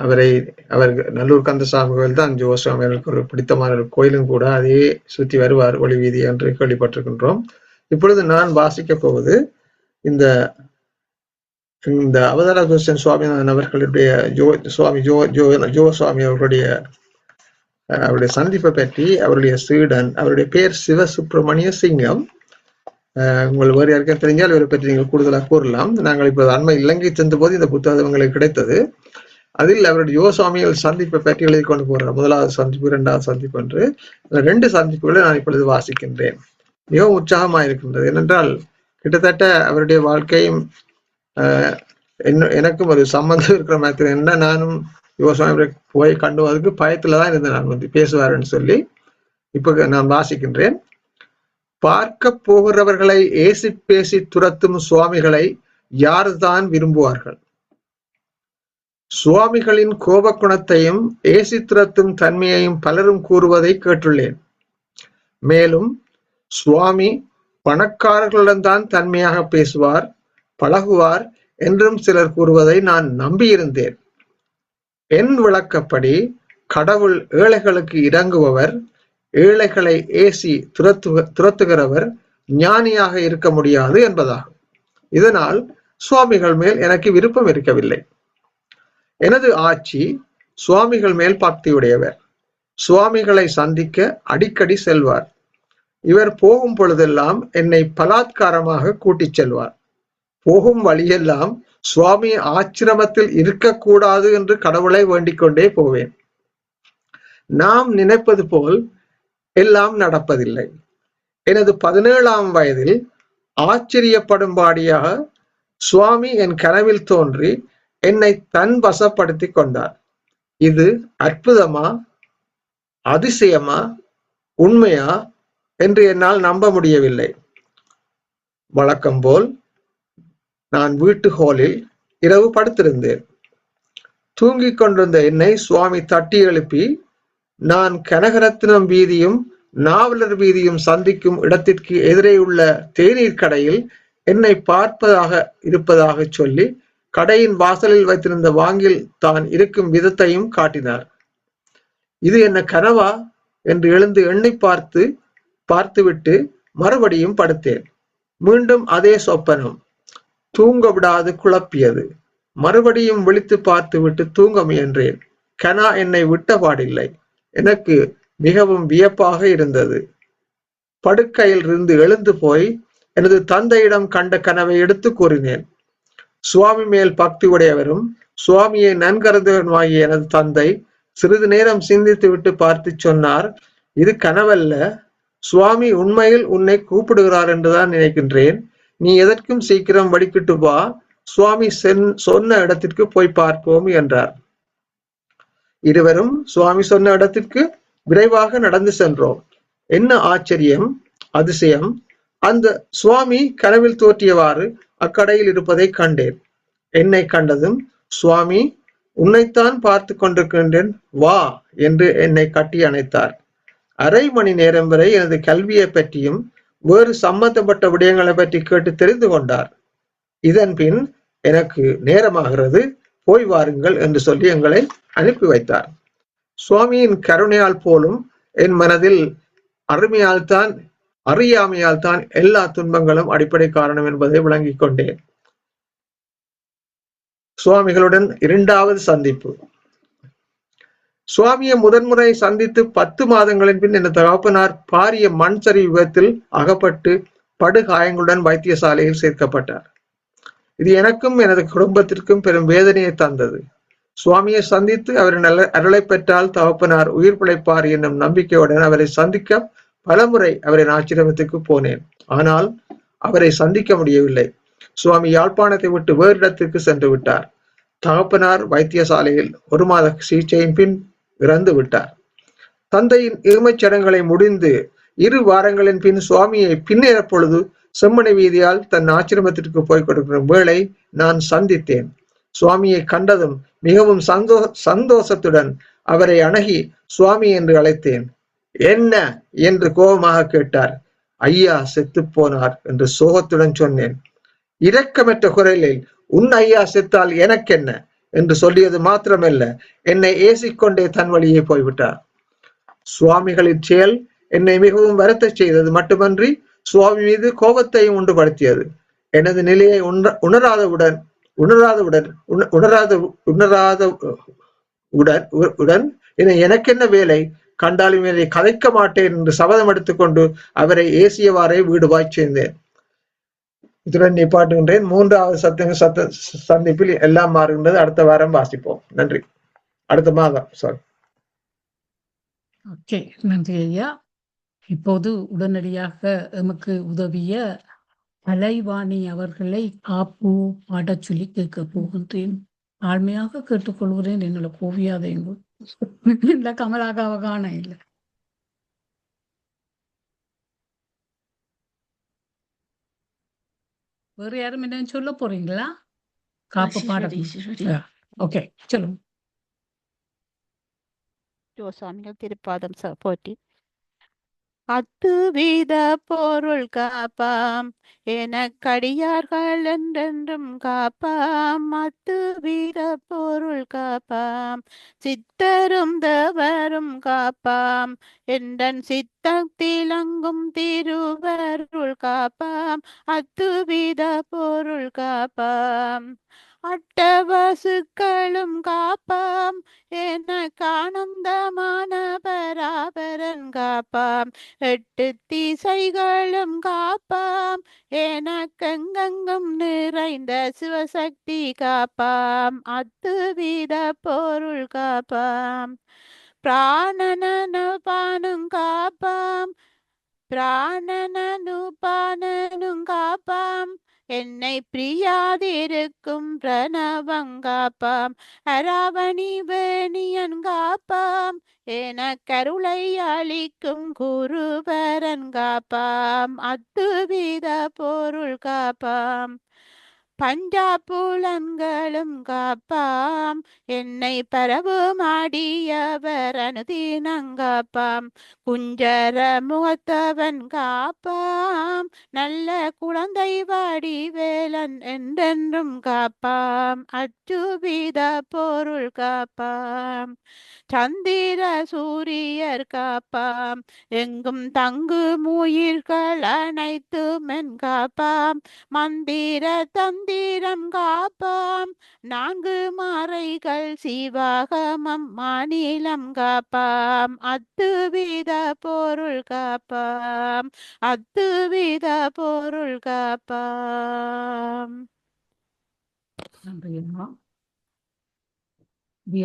அவர் நல்லூர் கந்தசாமி கோயில் தான் ஜோசுவாமி அவர்களுக்கு ஒரு பிடித்தமான ஒரு கோயிலும் கூட. அதையே சுற்றி வருவார் ஒளி வீதி என்று கேள்விப்பட்டிருக்கின்றோம். இப்பொழுது நான் வாசிக்க போவது இந்த அவதார கிருஷ்ணன் சுவாமிநாதன் அவர்களுடைய ஜோசுவாமி அவருடைய சந்திப்பை பற்றி. அவருடைய சீடன், அவருடைய பெயர் சிவசுப்பிரமணிய சிங்கம். உங்கள் வேறு யாருக்கும் தெரிஞ்சால் இவரை பற்றி நீங்கள் கூடுதலாக கூறலாம். நாங்கள் இப்போது அண்மை இலங்கை சென்ற போது இந்த புத்தகம் எங்களுக்கு கிடைத்தது. அதில் அவருடைய யோசுவாமிகள் சந்திப்பை பற்றி எழுதி கொண்டு போகிறார். முதலாவது சந்திப்பு, இரண்டாவது சந்திப்பு என்று 2 சந்திப்புகளை நான் இப்பொழுது வாசிக்கின்றேன். மிகவும் உற்சாகமாக இருக்கின்றது. ஏனென்றால் கிட்டத்தட்ட அவருடைய வாழ்க்கையும் எனக்கும் ஒரு சம்பந்தம் இருக்கிற மாதிரி. என்ன, நானும் யோசுவாமி போய் கண்டுவதற்கு பயத்துலதான் இருந்தேன். நான் பேசுவாருன்னு சொல்லி. இப்ப நான் வாசிக்கின்றேன். பார்க்க போகிறவர்களை ஏசி பேசி துரத்தும் சுவாமிகளை யார்தான் விரும்புவார்கள்? சுவாமிகளின் கோபக்குணத்தையும் ஏசி துரத்தும் தன்மையையும் பலரும் கூறுவதை கேட்டுள்ளேன். மேலும் சுவாமி பணக்காரர்களிடம்தான் தன்மையாக பேசுவார், பழகுவார் என்றும் சிலர் கூறுவதை நான் நம்பியிருந்தேன். என் விளக்கப்படி கடவுள் ஏழைகளுக்கு இறங்குபவர், ஏழைகளை ஏசி துரத்துகிறவர் ஞானியாக இருக்க முடியாது என்பதாகும். இதனால் சுவாமிகள் மேல் எனக்கு விருப்பம் இருக்கவில்லை. எனது ஆட்சி சுவாமிகள் மேல் பக்தியுடையவர். சுவாமிகளை சந்திக்க அடிக்கடி செல்வார். இவர் போகும் பொழுதெல்லாம் என்னை பலாத்காரமாக கூட்டிச் செல்வார். போகும் வழியெல்லாம் சுவாமி ஆச்சிரமத்தில் இருக்கக்கூடாது என்று கடவுளை வேண்டிக் கொண்டே போவேன். நாம் நினைப்பது போல் எல்லாம் நடப்பதில்லை. எனது 17ஆம் வயதில் ஆச்சரியப்படும்படியாக சுவாமி என் கனவில் தோன்றி என்னை தன் வசப்படுத்தி கொண்டார். இது அற்புதமா, அதிசயமா, உண்மையா என்று என்னால் நம்ப முடியவில்லை. வழக்கம் போல் நான் வீட்டு ஹாலில் இரவு படுத்திருந்தேன். தூங்கிக் கொண்டிருந்த என்னை சுவாமி தட்டி எழுப்பி, நான் கனகரத்னம் வீதியும் நாவலர் வீதியும் சந்திக்கும் இடத்திற்கு எதிரே உள்ள தேநீர் கடையில் என்னை பார்ப்பதாக இருப்பதாக சொல்லி கடையின் வாசலில் வைத்திருந்த வாங்கில் தான் இருக்கும் விதத்தையும் காட்டினார். இது என்ன கனவா என்று எழுந்து எண்ணி பார்த்துவிட்டு மறுபடியும் படுத்தேன். மீண்டும் அதே சொப்பனம் தூங்க விடாது குழப்பியது. மறுபடியும் விழித்து பார்த்துவிட்டு தூங்க முயன்றேன். கனா என்னை விட்ட பாடில்லை. எனக்கு மிகவும் வியப்பாக இருந்தது. படுக்கையில் இருந்து எழுந்து போய் எனது தந்தையிடம் கண்ட கனவை எடுத்து கூறினேன். சுவாமி மேல் பக்தி உடையவரும் சுவாமியை நன்கருந்தவருமாகிய எனது தந்தை சிறிது நேரம் சிந்தித்து விட்டு பார்த்து சொன்னார், இது கனவல்ல, சுவாமி உண்மையில் உன்னை கூப்பிடுகிறார் என்றுதான் நினைக்கின்றேன். நீ எதற்கும் சீக்கிரம் வடிக்கிட்டு வா, சுவாமி சொன்ன இடத்திற்கு போய் பார்ப்போம் என்றார். இருவரும் சுவாமி சொன்ன இடத்திற்கு விரைவாக நடந்து சென்றோம். என்ன ஆச்சரியம், அதிசயம்! அந்த சுவாமி கனவில் தோற்றியவாறு அக்கடையில் இருப்பதை கண்டேன். என்னை கண்டதும், சுவாமி, உன்னைத்தான் பார்த்து கொண்டிருக்கின்றேன், வா என்று என்னை கட்டி அணைத்தார். அரை மணி நேரம் வரை எனது கல்வியை பற்றியும் வேறு சம்பந்தப்பட்ட விடயங்களை பற்றி கேட்டு தெரிந்து கொண்டார். இதன் பின் எனக்கு நேரமாகிறது, போய் வாருங்கள் என்று சொல்லி எங்களை அனுப்பி வைத்தார். சுவாமியின் கருணையால் போலும் என் மனதில் அறியாமையால் தான் எல்லா துன்பங்களும் அடிப்படை காரணம் என்பதை விளங்கிக் கொண்டேன். சுவாமிகளுடன் இரண்டாவது சந்திப்பு. சுவாமியை முதன்முறை சந்தித்து 10 மாதங்களின் பின் என் தகப்பனார் பாரிய மண் சரிவு விபத்தில் அகப்பட்டு படுகாயங்களுடன் வைத்தியசாலையில் சேர்க்கப்பட்டார். இது எனக்கும் எனது குடும்பத்திற்கும் பெரும் வேதனையை தந்தது. சுவாமியை சந்தித்து அவரின் அருளை பெற்றால் தகப்பனார் உயிர் பிழைப்பார் என்னும் நம்பிக்கையுடன் அவரை சந்திக்க பலமுறை அவரின் ஆசிரமத்துக்கு போனேன். ஆனால் அவரை சந்திக்க முடியவில்லை. சுவாமி யாழ்ப்பாணத்தை விட்டு வேறு இடத்திற்கு சென்று விட்டார். தகப்பனார் வைத்தியசாலையில் 1 மாத சிகிச்சையின் பின் இறந்து விட்டார். தந்தையின் இறுமைச் சடங்குகளை முடிந்து 2 வாரங்களின் பின் சுவாமியை பின்னேற பொழுது செம்மணி வீதியால் தன் ஆசிரமத்திற்கு போய் கொடுக்கிற வேளை நான் சந்தித்தேன். சுவாமியை கண்டதும் மிகவும் சந்தோஷத்துடன் அவரை அணுகி சுவாமி என்று அழைத்தேன். என்ன என்று கோபமாக கேட்டார். ஐயா செத்து போனார் என்று சோகத்துடன் சொன்னேன். இரக்கமற்ற குரலில், உன் ஐயா செத்தால் எனக்கென்ன என்று சொல்லியது மாத்திரமல்ல, என்னை ஏசிக்கொண்டே தன் வழியே போய்விட்டார். சுவாமிகளின் செயல் என்னை மிகவும் வருத்தச் செய்தது மட்டுமன்றி சுவாமி மீது கோபத்தையும் உண்டுபடுத்தியது. எனது நிலையை உணராதவுடன் எனக்கென்ன வேலை, கண்டாலும் இதை கதைக்க மாட்டேன் என்று சபதம் எடுத்துக்கொண்டு அவரை ஏசியவாறே வீடுவாய் சேர்ந்தேன். இத்துடன் நிப்பாட்டுகின்றேன். 3வது சந்திப்பில் எல்லாம் மாறுகின்றது. அடுத்த வாரம் வாசிப்போம். நன்றி. அடுத்த மாதம். ஓகே, நன்றி ஐயா. இப்போது உடனடியாக எமக்கு உதவிய கலைவாணி அவர்களை காப்பு பாடச் சொல்லி கேட்க போகின்றேன். ஆழ்மையாக கேட்டுக்கொள்கிறேன். என்னோட கோவியாதையும் இல்ல கமலாகாவ காண இல்லை. வேறு யாரும் என்ன சொல்ல போறீங்களா? காப்பு பாட. ஓகே, சொல்லுங்க. சுவாமிகள் திருப்பாதம் போற்றி. அத்துவித பொருள் காப்பாம் எனக்கடியார்கள் என்றென்றும் காப்பாம். அத்துவித பொருள் காப்பாம் சித்தரும் தேவரும் காப்பாம். என்றன் சித்தத்திலங்கும் திருவருள் காப்பாம். அத்துவித பொருள் காப்பாம். அட்டவசுக்களும் காப்பாம் எனக்கானந்தமான பராபரன் காப்பாம். 8 திசைகளும் காப்பாம் எனக்கெங்கெங்கும் நிறைந்த சிவசக்தி காப்பாம். அத்துவித பொருள் காப்பாம். பிராணனும் காப்பாம். பிராணனும் காப்பாம். என்னை பிரியாதிருக்கும் பிரணவங்காப்பாம். அராவணி வேணியன் காப்பாம் என கருளை அளிக்கும் குருபரன் காப்பாம். அத்துவித பொருள் காப்பாம். பஞ்சாபுலன்களும் காப்பாம் என்னை பரவுமாடியவர் அனுதினங்காப்பாம். குஞ்சர முகத்தவன் காப்பாம் நல்ல குழந்தை வடிவேலன் என்றென்றும் காப்பாம். அத்துவித பொருள் காப்பாம். சந்திர சூரியர் காப்பாம் எங்கும் தங்கு உயிர்கள் அனைத்துமென் காப்பாம். மந்திர தந்திரம் காப்பாம் 4 மறைகள் சிவாகமம் மாநிலம் காப்பாம். அத்துவித பொருள் காப்பாம். அத்துவித பொருள் காப்பாம்.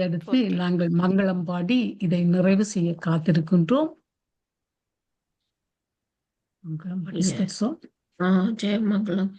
அடுத்து நாங்கள் மங்களம் பாடி இதை நிறைவு செய்ய காத்திருக்கின்றோம். மங்களம் பாடி ஜெயமங்கலம்.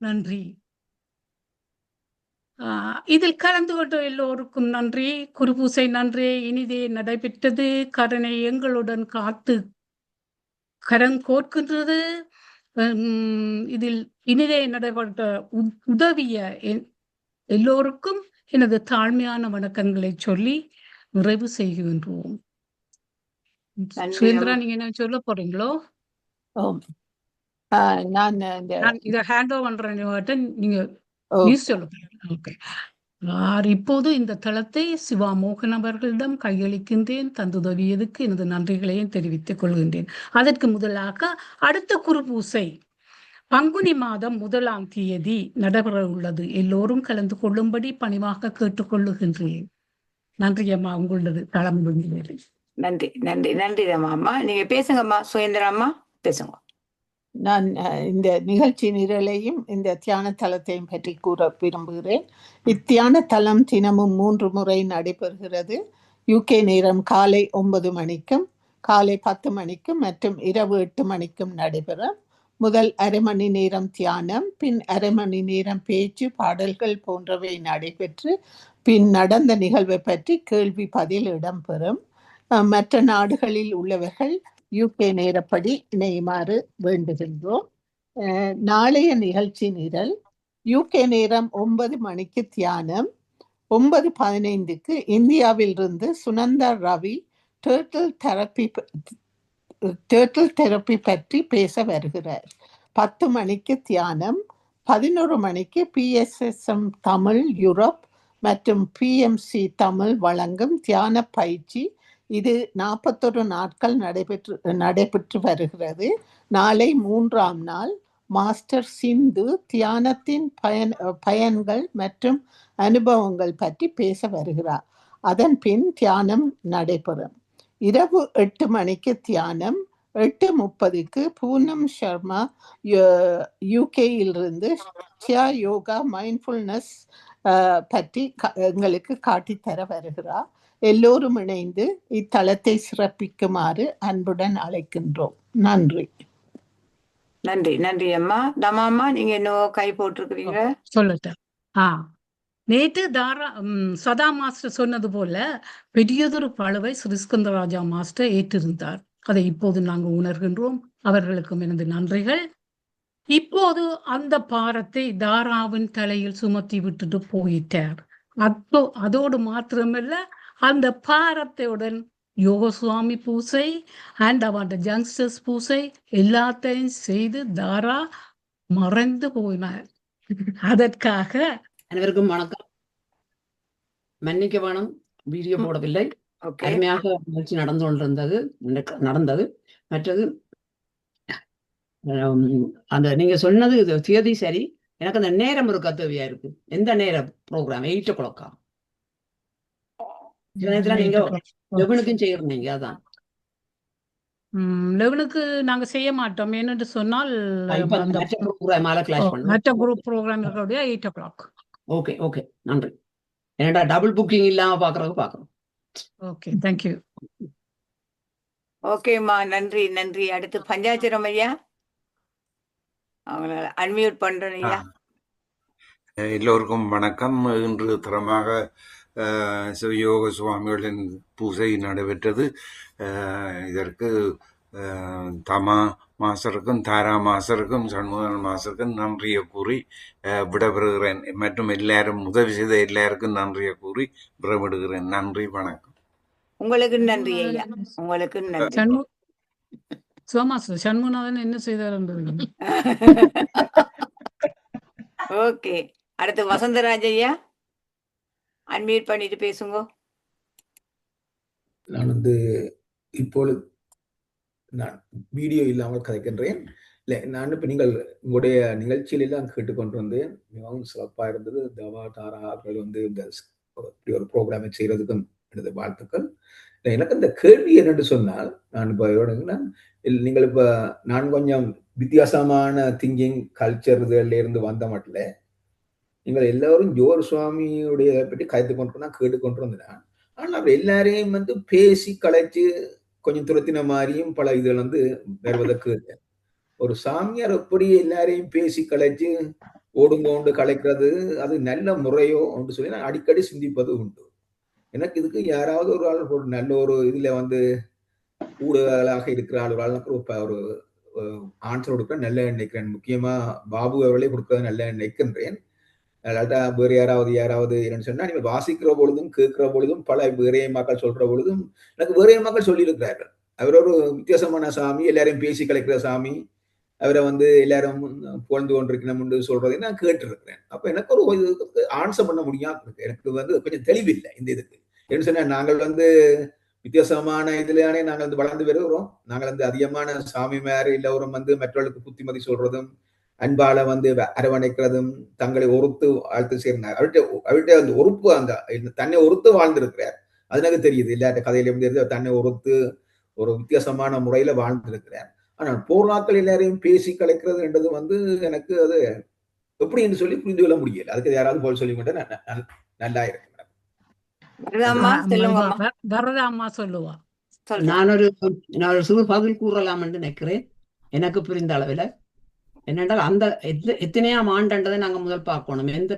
நன்றி. இதில் கலந்து கொண்ட எல்லோருக்கும் நன்றி. குருபூசை நன்றி இனிதே நடைபெற்றது. கருணை எங்களுடன் காத்து கரம் கோர்க்கின்றது. இதில் இனிதே நடைபெற்ற உதவிய எல்லோருக்கும் எனது தாழ்மையான வணக்கங்களை சொல்லி நிறைவு செய்கின்றோம். சுரேந்திரா, நீங்க என்ன சொல்ல போறீங்களோ? நான் இதை ஹேண்ட் ஓவர் பண்றேன். நீங்க சொல்ல போறீங்க. ஓகே. இப்போது இந்த தளத்தை சிவா மோகன் அவர்களிடம் கையளிக்கின்றேன். தந்துதவியதுக்கு எனது நன்றிகளையும் தெரிவித்துக் கொள்கின்றேன். அதற்கு முதலாக அடுத்த குருபூசை பங்குனி மாதம் 1ஆம் தேதி நடைபெற உள்ளது. எல்லோரும் கலந்து கொள்ளும்படி பணிவாக கேட்டுக்கொள்ளுகின்றேன். நன்றி அம்மா, உங்களது தளம். நன்றி நன்றி நன்றி அம்மா. நீங்க பேசுங்கம்மா. சுயேந்திரா அம்மா பேசுங்க. நான் இந்த நிகழ்ச்சி நிரலையும் இந்த தியான தலத்தையும் பற்றி கூற விரும்புகிறேன். இத்தியான தலம் தினமும் 3 முறை நடைபெறுகிறது. UK நேரம் காலை 9 மணிக்கும் காலை 10 மணிக்கும் மற்றும் இரவு 8 மணிக்கும் நடைபெறும். முதல் அரை மணி நேரம் தியானம், பின் அரை மணி நேரம் பேச்சு, பாடல்கள் போன்றவை நடைபெற்று பின் நடந்த நிகழ்வை பற்றி கேள்வி பதில் இடம்பெறும். மற்ற நாடுகளில் உள்ளவர்கள் UK நேரப்படி இணையுமாறு வேண்டுகின்றோம். நாளைய நிகழ்ச்சி நிரல்: UK நேரம் 9 மணிக்கு தியானம், 9:15க்கு இந்தியாவிலிருந்து சுனந்தா ரவி டேர்ட்டில் தெரப்பி பற்றி பேச வருகிறார். 10 மணிக்கு தியானம், 11 மணிக்கு PSSM தமிழ் யூரோப் மற்றும் PMC தமிழ் வழங்கும் தியான பயிற்சி. இது 41 நாட்கள் நடைபெற்று வருகிறது. நாளை 3ஆம் நாள். மாஸ்டர் சிந்து தியானத்தின் பயன்கள் மற்றும் அனுபவங்கள் பற்றி பேச வருகிறார். அதன் பின் தியானம் நடைபெறும். இரவு 8 மணிக்கு தியானம், 8:30க்கு பூனம் சர்மா UKயிலிருந்து யோகா மைண்ட்ஃபுல்னஸ் பற்றி எங்களுக்கு காட்டித்தர வருகிறார். எல்லோரும் இணைந்து இத்தலத்தை சிறப்பிக்குமாறு அன்புடன் அழைக்கின்றோம். நன்றி. நன்றி நன்றி அம்மா. தமாமா, நீங்க இன்னும் கை போட்டிருக்கிறீங்க. சொல்லட்டேன். நேற்று சதா மாஸ்டர் சொன்னது போல பெரியதொரு பழுவை ஸ்ரீஸ்கந்தராஜா மாஸ்டர் ஏற்றிருந்தார். அதை இப்போது நாங்கள் உணர்கின்றோம். அவர்களுக்கும் எனது நன்றிகள். இப்போது அந்த பாரத்தை தாராவின் தலையில் சுமத்தி விட்டுட்டு போயிட்டார். அதோடு மாத்திரமல்ல, அந்த பாரத்தையுடன் யோகசுவாமி பூசை அண்ட் அவருடைய ஜங்ஸ்டர்ஸ் பூசை எல்லாத்தையும் செய்து தாரா மறைந்து போயினார். அதற்காக அனைவருக்கும் வணக்கம். மன்னிக்க வேணும், வீடியோ போடவில்லை. அருமையாக நிகழ்ச்சி நடந்தது. மற்றது அந்த நீங்க சொன்னது தேதி சரி. எனக்கு அந்த நேரம் ஒரு கத்தவியா இருக்கு. எந்த நேரம் ப்ரோக்ராம்? 8 o'clock. நீங்க 11க்கும் செய்யறீங்க. அதான் 11க்கு நாங்க செய்ய மாட்டோம். என்னென்று சொன்னால் மற்ற குரூப் ப்ரோக்ராம் 8 o'clock. ஓகே நன்றி. ஏன்டா டபுள் புக்கிங் இல்லாம பாக்குறோம். Okay, thank you. ஓகேம்மா, நன்றி நன்றி. அடுத்து பஞ்சாச்சரம் ஐயா, அவங்கள அன்மியூட் பண்றேன் ஐயா. எல்லோருக்கும் வணக்கம். இன்று தரமாக சிவயோக சுவாமிகளின் பூசை நடைபெற்றது. இதற்கு தமா மாஸ்டருக்கும் தாரா மாஸ்டருக்கும் சண்முகன் மாஸ்டருக்கும் நன்றியை கூறி விடப்பெறுகிறேன். மற்றும் எல்லாரும் உதவி செய்த எல்லாருக்கும் நன்றியை கூறி விடவிடுகிறேன். நன்றி, வணக்கம். உங்களுக்கு நன்றி ஐயா, உங்களுக்கு நன்றி. சண்முகநாதன் என்ன செய்தார்? ஓகே, அடுத்து வசந்தராஜ் ஐயா, அன்மியூட் பண்ணிட்டு பேசுங்க. நான் இப்பொழுது நான் வீடியோ இல்லாமல் கதைக்கின்றேன். இல்லை, நான் இப்போ நீங்கள் உங்களுடைய நிகழ்ச்சியிலெல்லாம் கேட்டுக்கொண்டு வந்தேன். மிகவும் சிறப்பாக இருந்தது. தவா தாரா அவர்கள் இந்த இப்படி ஒரு ப்ரோக்ராமை செய்கிறதுக்கும் எனது வாழ்த்துக்கள். எனக்கு இந்த கேள்வி என்னென்று சொன்னால், நான் இப்போ நீங்கள் இப்போ நான் கொஞ்சம் வித்தியாசமான திங்கிங் கல்ச்சர் இருந்து வந்த மட்டும் நீங்கள் எல்லாரும் ஜோர் சுவாமியுடைய பற்றி கருத்து கொண்டு நான் கேட்டுக்கொண்டு வந்தேன். ஆனால் அவர் எல்லாரையும் பேசி கலைச்சு கொஞ்சம் துரத்தின மாதிரியும் பல இதுகள் வருவதற்கு ஒரு சாமியார் எப்படி எல்லாரையும் பேசி கலைச்சு ஓடுங்கோண்டு கலைக்கிறது அது நல்ல முறையோ என்று சொல்லி நான் அடிக்கடி சிந்திப்பது உண்டு. எனக்கு இதுக்கு யாராவது ஒரு ஆள் ஒரு நல்ல ஒரு இதுல வந்து ஊடகங்களாக இருக்கிற ஆளுகளாக ஒரு ஆன்சர் கொடுக்க நல்ல நினைக்கிறேன். முக்கியமா பாபு அவர்களே கொடுக்கறது நல்ல நினைக்கின்றேன். அல்லாட்டா வேறு யாராவது என்னன்னு சொன்னா நீங்கள் வாசிக்கிற பொழுதும் கேட்கிற பொழுதும் பல வேறைய மக்கள் சொல்ற பொழுதும் எனக்கு வேறைய மக்கள் சொல்லியிருக்கிறார்கள். அவர் ஒரு வித்தியாசமான சாமி, எல்லாரையும் பேசி கலைக்கிற சாமி, அவரை வந்து எல்லாரும் புகழ்ந்து கொண்டிருக்கணும் சொல்றதை நான் கேட்டிருக்கிறேன். அப்ப எனக்கு ஒரு ஆன்சர் பண்ண முடியாது இருக்கு. எனக்கு வந்து கொஞ்சம் தெளிவில்லை இந்த இதுக்கு. என்ன சொன்னா நாங்கள் வந்து வித்தியாசமான இதுலயானே நாங்கள் வந்து வளர்ந்து வருகிறோம். நாங்கள் வந்து அதிகமான சாமி மேற இல்லவரும் வந்து மற்றவர்களுக்கு புத்திமதி சொல்றதும் அன்பால வந்து அரவணைக்கிறதும் தங்களை ஒருத்து வாழ்த்து சேர்ந்தார். அவர்கிட்ட அந்த ஒறுப்பு அந்த தன்னை ஒருத்து வாழ்ந்திருக்கிறார். அது எனக்கு தெரியுது. இல்லாட்ட கதையில இருந்து தன்னை ஒருத்து ஒரு வித்தியாசமான முறையில வாழ்ந்திருக்கிறார். ஆனால் போர்நாட்கள் எல்லாரையும் பேசி கலைக்கிறது என்றது வந்து எனக்கு அது எப்படின்னு சொல்லி புரிந்து கொள்ள முடியல. அதுக்கு யாராவது போல் சொல்லி கொண்டு நல்லா இருக்கு. வரதாமா சொல்லுவா. நான் ஒரு சிறு பதில் கூறலாம் என்று நினைக்கிறேன். எனக்கு புரிந்த அளவில் என்னென்றால் அந்த எத்தனையாம் ஆண்டன்றதை நாங்கள் முதல் பார்க்கணும். எந்த